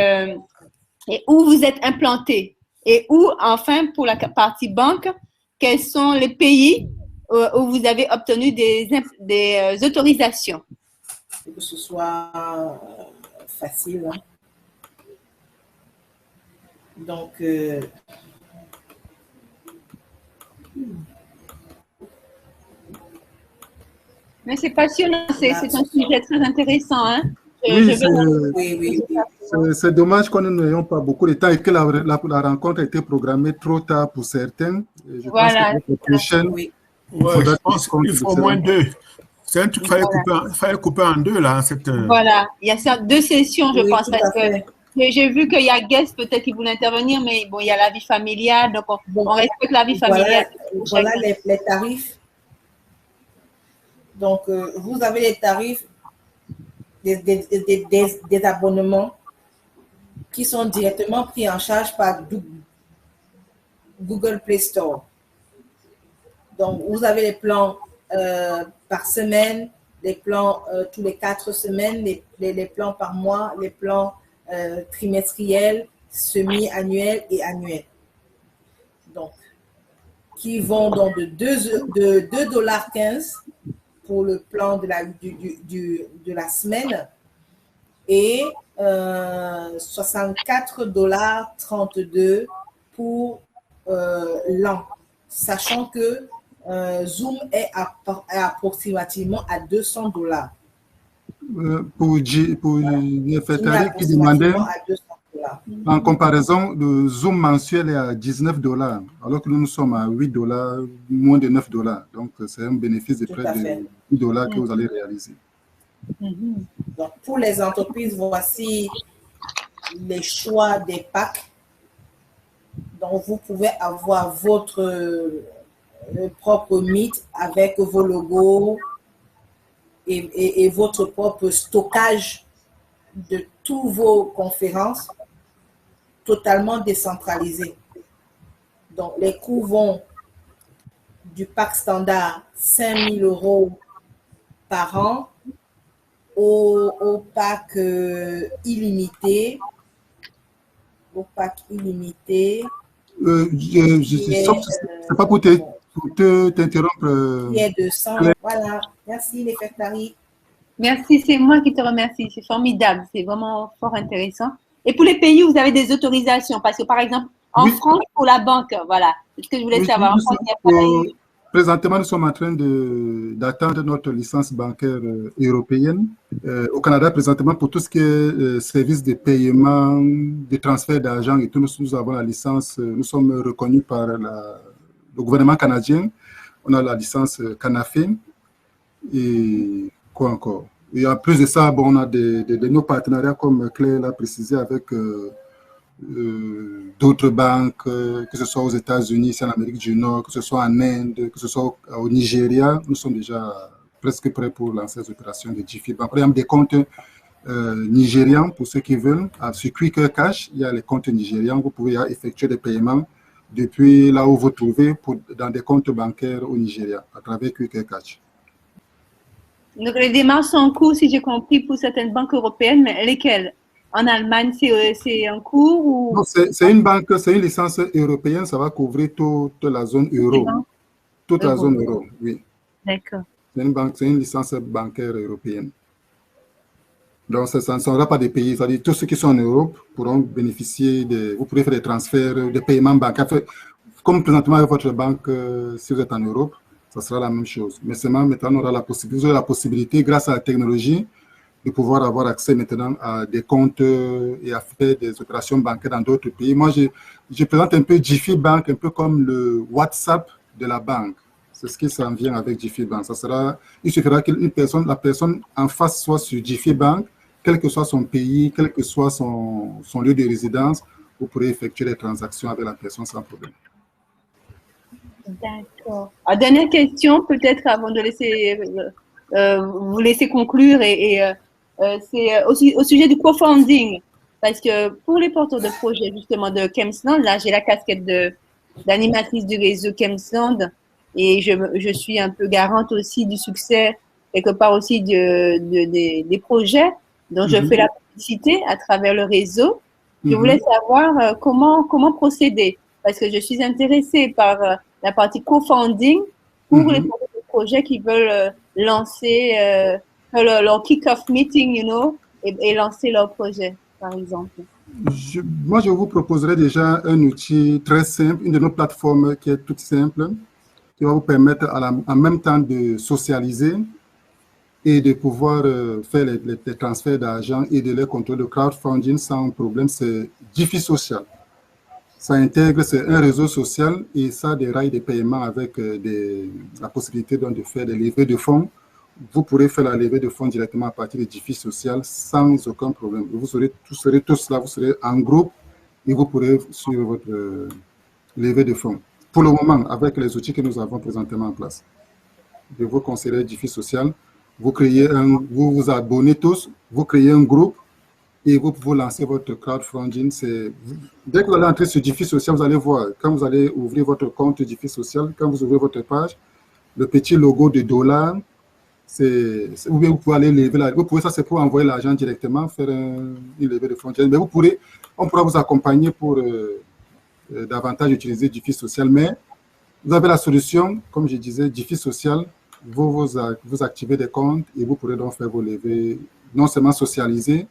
où vous êtes implanté? Et où, enfin, pour la partie banque, quels sont les pays où vous avez obtenu des autorisations? Que ce soit facile. Hein. Donc, mais c'est passionnant, c'est un sujet très intéressant. Hein? Oui, Oui. c'est dommage qu'on n'ayons pas beaucoup de temps et que la rencontre a été programmée trop tard pour certains. Et je pense que pour la prochaine, je pense qu'il faut au moins 2. C'est un truc qu'il fallait couper en 2 là. Voilà, il y a 2 sessions, je pense, parce que j'ai vu qu'il y a Guest peut-être qui voulait intervenir, mais bon, il y a la vie familiale, donc on respecte la vie familiale. Voilà les tarifs. Donc, vous avez les tarifs des abonnements qui sont directement pris en charge par Google Play Store. Donc, vous avez les plans par semaine, les plans tous les 4 semaines, les plans par mois, les plans trimestriels, semi-annuels et annuels. Donc, qui vont donc de 2,15 $ pour le plan de la semaine et 64,32 $ pour l'an, sachant que Zoom est approximativement à 200 $. Pour Nefertari qui demandait, en comparaison, le Zoom mensuel est à 19 $, alors que nous sommes à 8 $, moins de 9 $. Donc, c'est un bénéfice de près de 10 $ que vous allez réaliser. Donc, pour les entreprises, voici les choix des packs. Donc, vous pouvez avoir votre propre Meet avec vos logos et votre propre stockage de toutes vos conférences totalement décentralisé. Donc, les coûts vont du pack standard 5 000 € par an au pack illimité. Au pack illimité. C'est pas pour t'interrompre. Qui est de 100. Voilà. Merci, Nefertari. Merci, c'est moi qui te remercie. C'est formidable. C'est vraiment fort intéressant. Et pour les pays, vous avez des autorisations parce que, par exemple, en France, pour la banque, voilà. C'est ce que je voulais savoir. En France, il y a pas présentement, nous sommes en train d'attendre notre licence bancaire européenne. Au Canada, présentement, pour tout ce qui est service de paiement, de transfert d'argent et tout, nous avons la licence, nous sommes reconnus par le gouvernement canadien. On a la licence Canafé. Et quoi encore? Et en plus de ça, bon, on a nos partenariats, comme Claire l'a précisé, avec d'autres banques, que ce soit aux États-Unis, en Amérique du Nord, que ce soit en Inde, que ce soit au Nigeria. Nous sommes déjà presque prêts pour lancer les opérations de Jiffy Bank. Par exemple, des comptes nigérians, pour ceux qui veulent. Sur Quicker Cash, il y a les comptes nigérians. Vous pouvez effectuer des paiements depuis là où vous trouvez dans des comptes bancaires au Nigeria, à travers Quicker Cash. Donc, les démarches sont en cours, si j'ai compris, pour certaines banques européennes, mais lesquelles? En Allemagne, c'est en cours ou... C'est une banque, c'est une licence européenne, ça va couvrir toute la zone euro. Toute la zone euro, oui. D'accord. C'est une licence bancaire européenne. Donc, ça ne sera pas des pays, c'est-à-dire tous ceux qui sont en Europe pourront bénéficier vous pourrez faire des transferts, des paiements bancaires. Comme présentement avec votre banque, si vous êtes en Europe, ça sera la même chose. Mais seulement maintenant, vous aurez la possibilité, grâce à la technologie, de pouvoir avoir accès maintenant à des comptes et à faire des opérations bancaires dans d'autres pays. Moi, je présente un peu Jiffy Bank, un peu comme le WhatsApp de la banque. C'est ce qui s'en vient avec Jiffy Bank. Il suffira que la personne en face soit sur Jiffy Bank, quel que soit son pays, quel que soit son lieu de résidence, vous pourrez effectuer des transactions avec la personne sans problème. D'accord. Dernière question, peut-être avant de vous laisser conclure, c'est aussi au sujet du crowdfunding, parce que pour les porteurs de projets justement de Kemsland, là j'ai la casquette d'animatrice du réseau Kemsland et je suis un peu garante aussi du succès quelque part aussi des projets dont je fais la publicité à travers le réseau. Je voulais savoir comment procéder, parce que je suis intéressée par la partie crowdfunding pour les porteurs de projets qui veulent lancer leur kick-off meeting, et lancer leur projet, par exemple. Moi, je vous proposerai déjà un outil très simple, une de nos plateformes qui est toute simple, qui va vous permettre en même temps de socialiser et de pouvoir faire les transferts d'argent et de les contrôler le crowdfunding sans problème, c'est Jiffy Social. Ça intègre, c'est un réseau social et ça des rails de paiement avec la possibilité donc de faire des levées de fonds. Vous pourrez faire la levée de fonds directement à partir de Jiffy Social sans aucun problème. Vous serez tous là, vous serez en groupe et vous pourrez suivre votre levée de fonds. Pour le moment, avec les outils que nous avons présentement en place, je vous conseillerais Jiffy Social. Vous vous abonnez tous, vous créez un groupe et vous pouvez lancer votre crowdfunding. Dès que vous allez entrer sur Jiffy Social, vous allez voir, quand vous allez ouvrir votre compte Jiffy Social, quand vous ouvrez votre page, le petit logo de $, vous pouvez aller lever ça c'est pour envoyer l'argent directement, faire une levée de fonds. Mais on pourra vous accompagner pour davantage utiliser Jiffy Social. Mais vous avez la solution, comme je disais, Jiffy Social. Vous activez des comptes et vous pourrez donc faire vos levées, non seulement socialiser,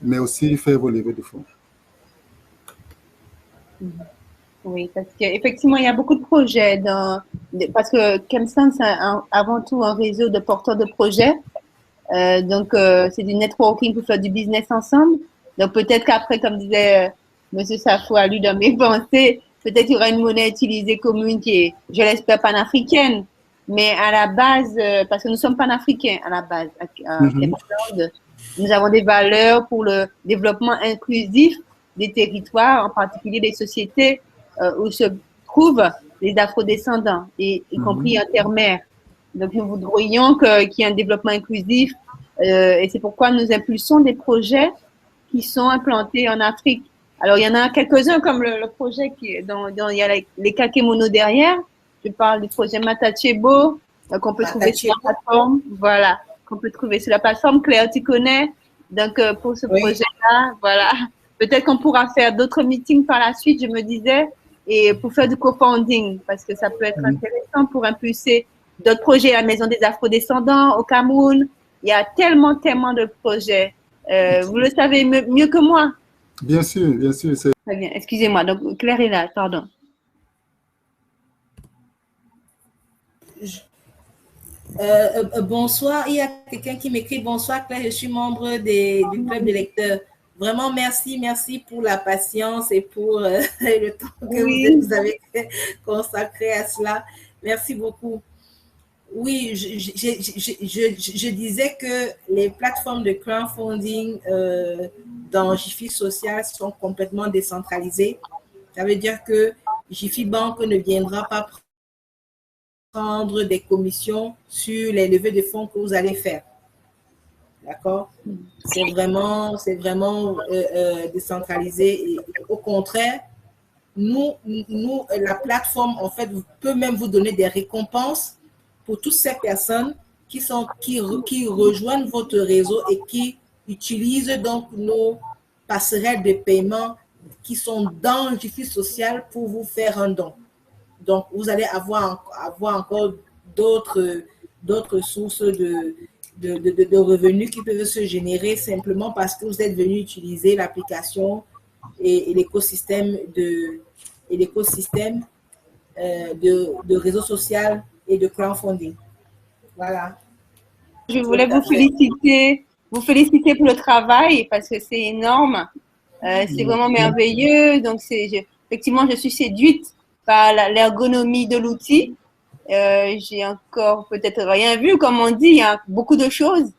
mais aussi faire vos levées de fonds. Oui, parce qu'effectivement, il y a beaucoup de projets parce que Kemsland, c'est avant tout un réseau de porteurs de projets. Donc, c'est du networking pour faire du business ensemble. Donc, peut-être qu'après, comme disait M. Safo à lui dans mes pensées, peut-être qu'il y aura une monnaie utilisée commune qui est, je l'espère, panafricaine. Mais à la base, parce que nous sommes panafricains à la base, Kemsland, nous avons des valeurs pour le développement inclusif des territoires, en particulier des sociétés où se trouvent les afrodescendants, y compris intermères. Donc, nous voudrions qu'il y ait un développement inclusif et c'est pourquoi nous impulsons des projets qui sont implantés en Afrique. Alors, il y en a quelques-uns comme le projet dont il y a les kakémonos derrière. Je parle du projet Matachebo qu'on peut trouver sur la plateforme. Voilà, qu'on peut trouver sur la plateforme. Claire, tu connais. Donc, pour ce projet-là, voilà. Peut-être qu'on pourra faire d'autres meetings par la suite, je me disais, et pour faire du co-founding, parce que ça peut être intéressant pour impulser d'autres projets à la Maison des Afrodescendants au Cameroun. Il y a tellement de projets. Vous le savez mieux que moi. Bien sûr, bien sûr. Très bien, excusez-moi. Donc, Claire est là, pardon. Bonsoir, il y a quelqu'un qui m'écrit bonsoir Claire, je suis membre du club de lecteurs. Vraiment, merci pour la patience et pour le temps que vous avez consacré à cela. Merci beaucoup. Oui, je disais que les plateformes de crowdfunding dans Jiffy Social sont complètement décentralisées. Ça veut dire que Jiffy Bank ne viendra pas prendre des commissions sur les levées de fonds que vous allez faire. D'accord? C'est vraiment décentralisé. Et au contraire, nous, la plateforme, en fait, peut même vous donner des récompenses pour toutes ces personnes qui rejoignent votre réseau et qui utilisent donc nos passerelles de paiement qui sont dans Jiffy Social pour vous faire un don. Donc, vous allez avoir encore d'autres sources de revenus qui peuvent se générer simplement parce que vous êtes venu utiliser l'application et l'écosystème de réseau social et de crowdfunding. Voilà. Je voulais vous féliciter pour le travail parce que c'est énorme. C'est vraiment merveilleux. Donc, effectivement, je suis séduite par l'ergonomie de l'outil. J'ai encore peut-être rien vu, comme on dit, il y a beaucoup de choses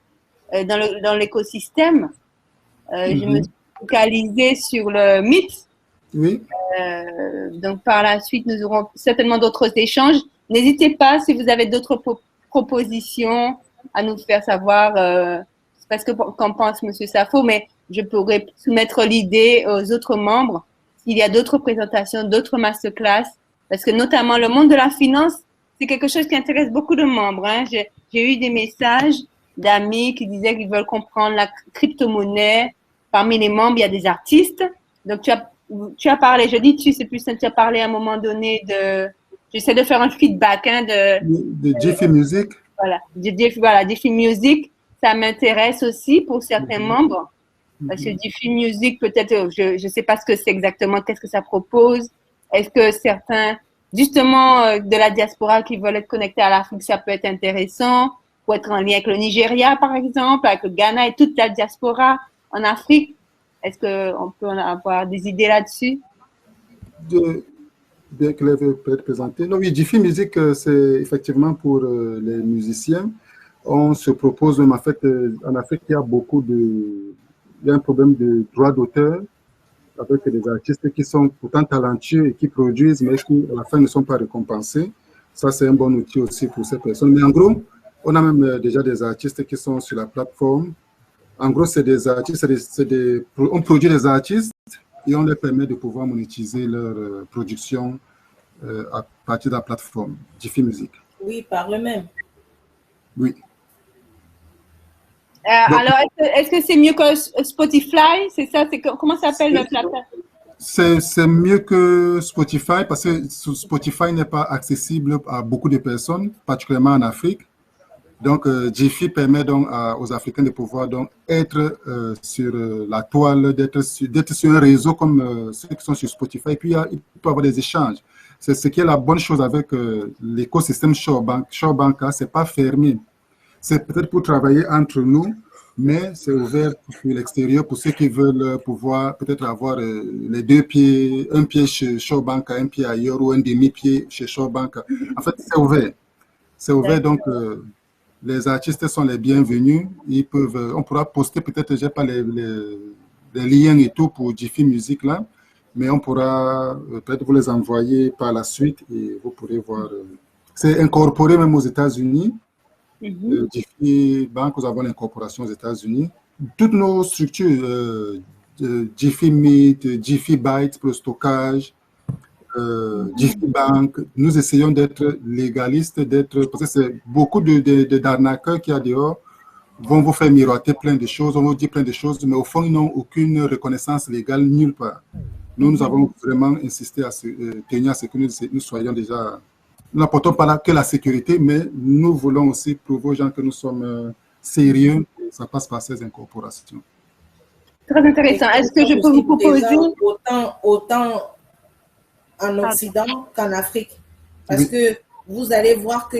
dans l'écosystème. Je me suis focalisée sur le mythe. Oui. Donc, par la suite, nous aurons certainement d'autres échanges. N'hésitez pas, si vous avez d'autres propositions, à nous faire savoir. C'est parce qu'en pense M. Safo, mais je pourrais soumettre l'idée aux autres membres. S'il y a d'autres présentations, d'autres masterclass, parce que notamment le monde de la finance, c'est quelque chose qui intéresse beaucoup de membres. Hein. J'ai eu des messages d'amis qui disaient qu'ils veulent comprendre la crypto-monnaie. Parmi les membres, il y a des artistes. Donc, tu as parlé, je dis c'est plus simple, tu as parlé à un moment donné j'essaie de faire un feedback de Jiffy Music. Voilà, Jiffy Music, ça m'intéresse aussi pour certains membres. Parce que Jiffy Music, peut-être, je ne sais pas ce que c'est exactement, qu'est-ce que ça propose. Est-ce que certains, justement, de la diaspora qui veulent être connectés à l'Afrique, ça peut être intéressant. pour être en lien avec le Nigeria, par exemple, avec le Ghana et toute la diaspora en Afrique? Est-ce qu'on peut en avoir des idées là-dessus? Bien que l'œuvre peut être présentée. Non, oui, Jiffy Music, c'est effectivement pour les musiciens. On se propose, en fait, en Afrique, il y a il y a un problème de droit d'auteur avec des artistes qui sont pourtant talentueux et qui produisent, mais qui, à la fin, ne sont pas récompensés. Ça, c'est un bon outil aussi pour ces personnes. Mais en gros, on a même déjà des artistes qui sont sur la plateforme. En gros, c'est des artistes, on produit des artistes et on leur permet de pouvoir monétiser leur production à partir de la plateforme Jiffy Music. Oui, par eux-mêmes. Oui. Alors, est-ce que c'est mieux que Spotify? C'est ça? Comment s'appelle la plateforme? C'est mieux que Spotify parce que Spotify n'est pas accessible à beaucoup de personnes, particulièrement en Afrique. Donc, Jiffy permet donc aux Africains de pouvoir donc être sur la toile, d'être sur un réseau comme ceux qui sont sur Spotify. Et puis, il peut y avoir des échanges. C'est ce qui est la bonne chose avec l'écosystème Showbank. Showbank, ce n'est pas fermé. C'est peut-être pour travailler entre nous, mais c'est ouvert pour l'extérieur, pour ceux qui veulent pouvoir peut-être avoir les deux pieds, un pied chez Showbank, un pied ailleurs, ou un demi-pied chez Showbank. En fait, c'est ouvert. C'est ouvert, donc les artistes sont les bienvenus. Ils peuvent, on pourra poster peut-être, j'ai pas les liens et tout pour Jiffy Music là, mais on pourra peut-être vous les envoyer par la suite et vous pourrez voir. C'est incorporé même aux États-Unis. Jiffy Bank, nous avons l'incorporation aux États-Unis. Toutes nos structures, Jiffy Meet, Jiffy Bytes pour le stockage, Jiffy Bank, nous essayons d'être légalistes, parce que c'est beaucoup d'arnaqueurs qui y a dehors vont vous faire miroiter plein de choses, on vous dit plein de choses, mais au fond, ils n'ont aucune reconnaissance légale nulle part. Nous avons vraiment insisté à tenir à ce que nous soyons déjà. Nous n'apportons pas là que la sécurité, mais nous voulons aussi prouver aux gens que nous sommes sérieux. Ça passe par ces incorporations. Très intéressant. Est-ce que je peux vous proposer autant en Occident qu'en Afrique? Parce que vous allez voir que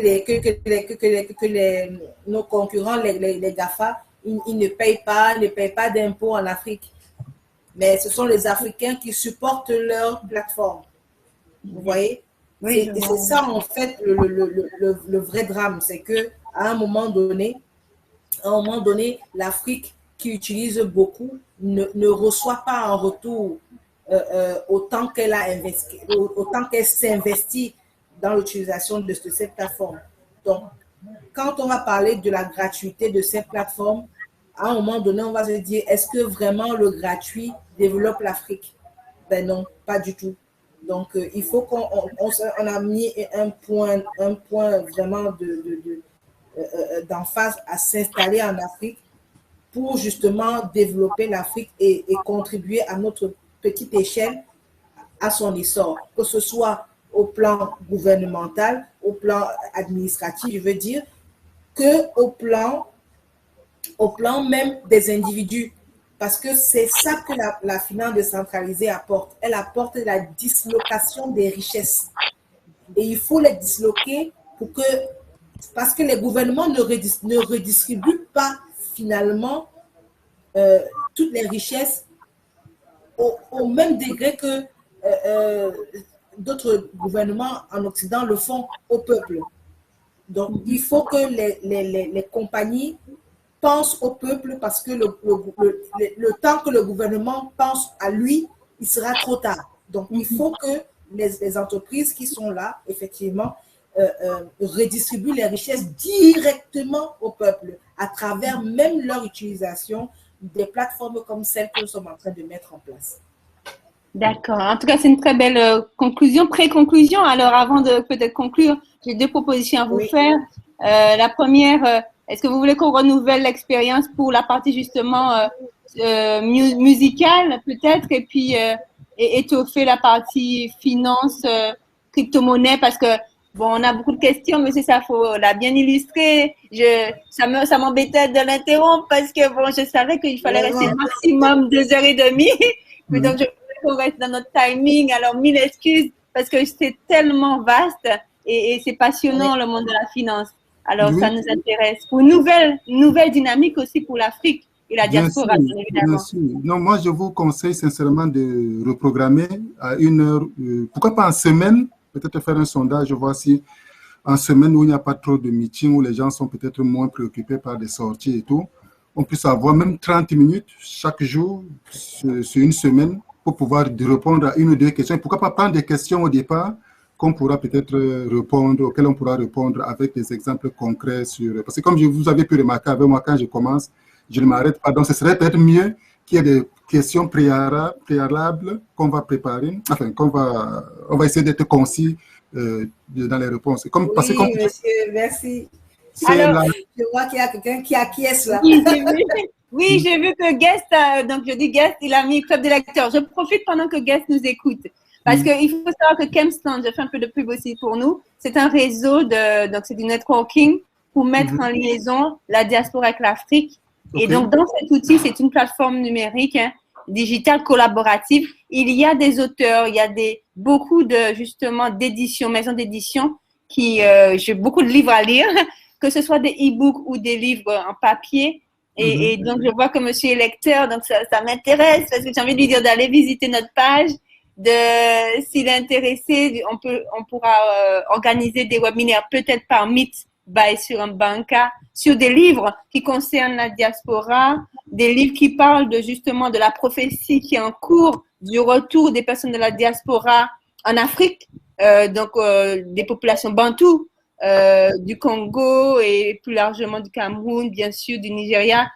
nos concurrents, les GAFA, ils ne payent pas d'impôts en Afrique. Mais ce sont les Africains qui supportent leur plateforme. Vous voyez? Et c'est ça, en fait, le vrai drame. C'est qu'à un moment donné, l'Afrique, qui utilise beaucoup, ne reçoit pas en retour autant qu'elle a investi, autant qu'elle s'investit dans l'utilisation de cette plateforme. Donc, quand on va parler de la gratuité de cette plateforme, à un moment donné, on va se dire, est-ce que vraiment le gratuit développe l'Afrique? Ben non, pas du tout. Donc, il faut qu'on a mis un point vraiment d'emphase à s'installer en Afrique pour justement développer l'Afrique et contribuer à notre petite échelle à son essor, que ce soit au plan gouvernemental, au plan administratif, je veux dire, que au plan même des individus. Parce que c'est ça que la finance décentralisée apporte. Elle apporte la dislocation des richesses. Et il faut les disloquer parce que les gouvernements ne redistribuent pas finalement toutes les richesses au même degré que d'autres gouvernements en Occident le font au peuple. Donc, il faut que les compagnies pense au peuple, parce que le temps que le gouvernement pense à lui, il sera trop tard. Donc, il faut que les entreprises qui sont là, effectivement, redistribuent les richesses directement au peuple, à travers même leur utilisation des plateformes comme celles que nous sommes en train de mettre en place. D'accord. En tout cas, c'est une très belle conclusion, pré-conclusion. Alors, avant de peut-être conclure, j'ai deux propositions à vous faire. La première, est-ce que vous voulez qu'on renouvelle l'expérience pour la partie justement musicale peut-être, et puis étoffer la partie finance, crypto-monnaie, parce que bon, on a beaucoup de questions, mais c'est ça, faut la bien illustrer. Ça m'embêtait de l'interrompre parce que bon, je savais qu'il fallait rester maximum 2h30. Mais donc, je voulais qu'on reste dans notre timing. Alors, mille excuses parce que c'est tellement vaste et c'est passionnant le monde de la finance. Alors, Oui. ça nous intéresse. Pour une nouvelle dynamique aussi pour l'Afrique et la diaspora, bien évidemment. Bien sûr. Non, moi, je vous conseille sincèrement de reprogrammer à 1 heure, pourquoi pas en semaine, peut-être faire un sondage, voir si en semaine où il n'y a pas trop de meetings, où les gens sont peut-être moins préoccupés par des sorties et tout, on puisse avoir même 30 minutes chaque jour sur une semaine pour pouvoir répondre à 1 ou 2 questions. Pourquoi pas prendre des questions au départ qu'on pourra peut-être répondre, auxquelles on pourra répondre avec des exemples concrets sur... Parce que comme vous avez pu remarquer avec moi, quand je commence, je ne m'arrête pas. Donc, ce serait peut-être mieux qu'il y ait des questions préalables qu'on va préparer, enfin, on va essayer d'être concis dans les réponses. Oui, monsieur, merci. Alors, je vois qu'il y a quelqu'un qui acquiesce là. Oui, j'ai vu que Guest, donc je dis Guest, il a mis Club des lecteurs. Je profite pendant que Guest nous écoute. Parce qu'il faut savoir que Kempsland, je fais un peu de pub aussi pour nous, c'est un réseau donc c'est du networking pour mettre en liaison la diaspora avec l'Afrique. Et donc, dans cet outil, c'est une plateforme numérique, digitale, collaborative. Il y a des auteurs, il y a beaucoup de, justement, d'éditions, maisons d'édition j'ai beaucoup de livres à lire, que ce soit des e-books ou des livres en papier. Et donc, je vois que monsieur est lecteur, donc ça m'intéresse parce que j'ai envie de lui dire d'aller visiter notre page. S'il est intéressé, on pourra organiser des webinaires, peut-être par Meet by sur un banca, sur des livres qui concernent la diaspora, des livres qui parlent justement de la prophétie qui est en cours, du retour des personnes de la diaspora en Afrique, donc des populations bantoues, du Congo et plus largement du Cameroun, bien sûr, du Nigeria,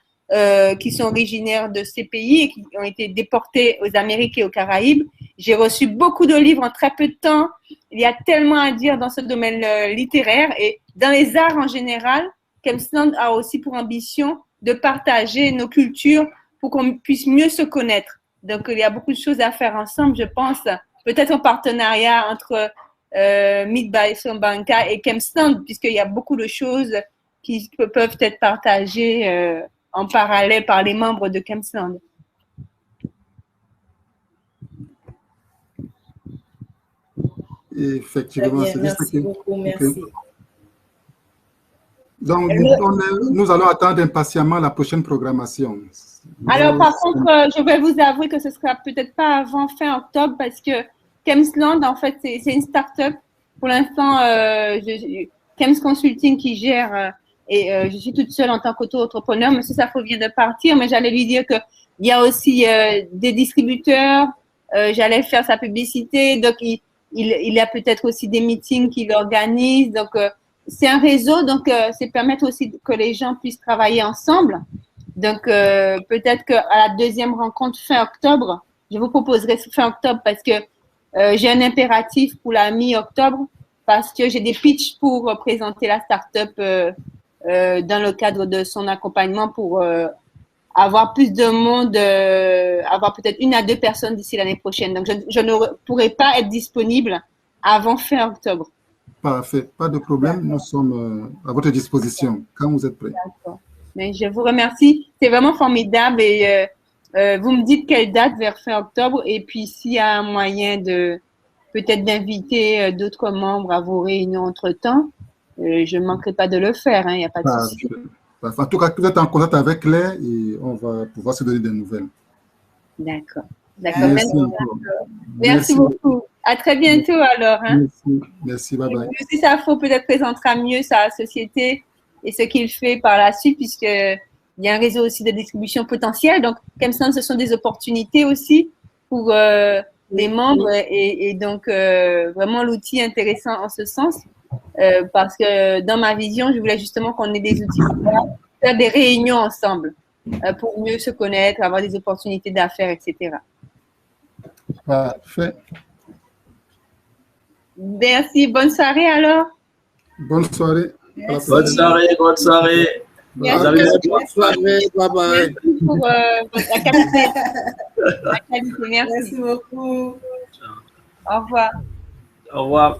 qui sont originaires de ces pays et qui ont été déportés aux Amériques et aux Caraïbes. J'ai reçu beaucoup de livres en très peu de temps. Il y a tellement à dire dans ce domaine littéraire et dans les arts en général. Kempsland a aussi pour ambition de partager nos cultures pour qu'on puisse mieux se connaître. Donc, il y a beaucoup de choses à faire ensemble, je pense. Peut-être en partenariat entre Meet by Banca et Kempsland, puisqu'il y a beaucoup de choses qui peuvent être partagées en parallèle par les membres de Kempsland. Effectivement, Très bien, merci beaucoup, merci. Donc, nous allons attendre impatiemment la prochaine programmation. Alors, par contre, je vais vous avouer que ce ne sera peut-être pas avant fin octobre parce que Kempsland, en fait, c'est une start-up. Pour l'instant, Kems Consulting qui gère et je suis toute seule en tant qu'auto-entrepreneur. M. Safo vient de partir, mais j'allais lui dire qu'il y a aussi des distributeurs. J'allais faire sa publicité. Donc, il y a peut-être aussi des meetings qu'il organise. Donc, c'est un réseau. Donc, c'est permettre aussi que les gens puissent travailler ensemble. Donc, peut-être qu'à la deuxième rencontre fin octobre, je vous proposerai fin octobre parce que j'ai un impératif pour la mi-octobre parce que j'ai des pitchs pour présenter la start-up dans le cadre de son accompagnement pour avoir plus de monde, avoir peut-être 1 à 2 personnes d'ici l'année prochaine. Donc, je ne pourrai pas être disponible avant fin octobre. Parfait, pas de problème. Nous sommes à votre disposition quand vous êtes prêts. D'accord. Mais je vous remercie. C'est vraiment formidable et vous me dites quelle date vers fin octobre et puis s'il y a un moyen de peut-être d'inviter d'autres membres à vos réunions entre-temps, je ne manquerai pas de le faire, il n'y a pas de souci. En tout cas, vous êtes en contact avec Claire et on va pouvoir se donner des nouvelles. D'accord. Merci beaucoup. À très bientôt alors. Merci, bye bye. Si ça faut peut-être présentera mieux sa société et ce qu'il fait par la suite puisqu'il y a un réseau aussi de distribution potentielle. Donc, comme ça, ce sont des opportunités aussi pour les membres et donc vraiment l'outil intéressant en ce sens parce que dans ma vision, je voulais justement qu'on ait des outils pour faire des réunions ensemble pour mieux se connaître, avoir des opportunités d'affaires, etc. Parfait. Merci. Bonne soirée alors. Bonne soirée. Bonne soirée, bonne soirée. Merci. Bonne soirée, bye bye. Merci pour la qualité. Merci. Merci beaucoup. Au revoir. Au revoir.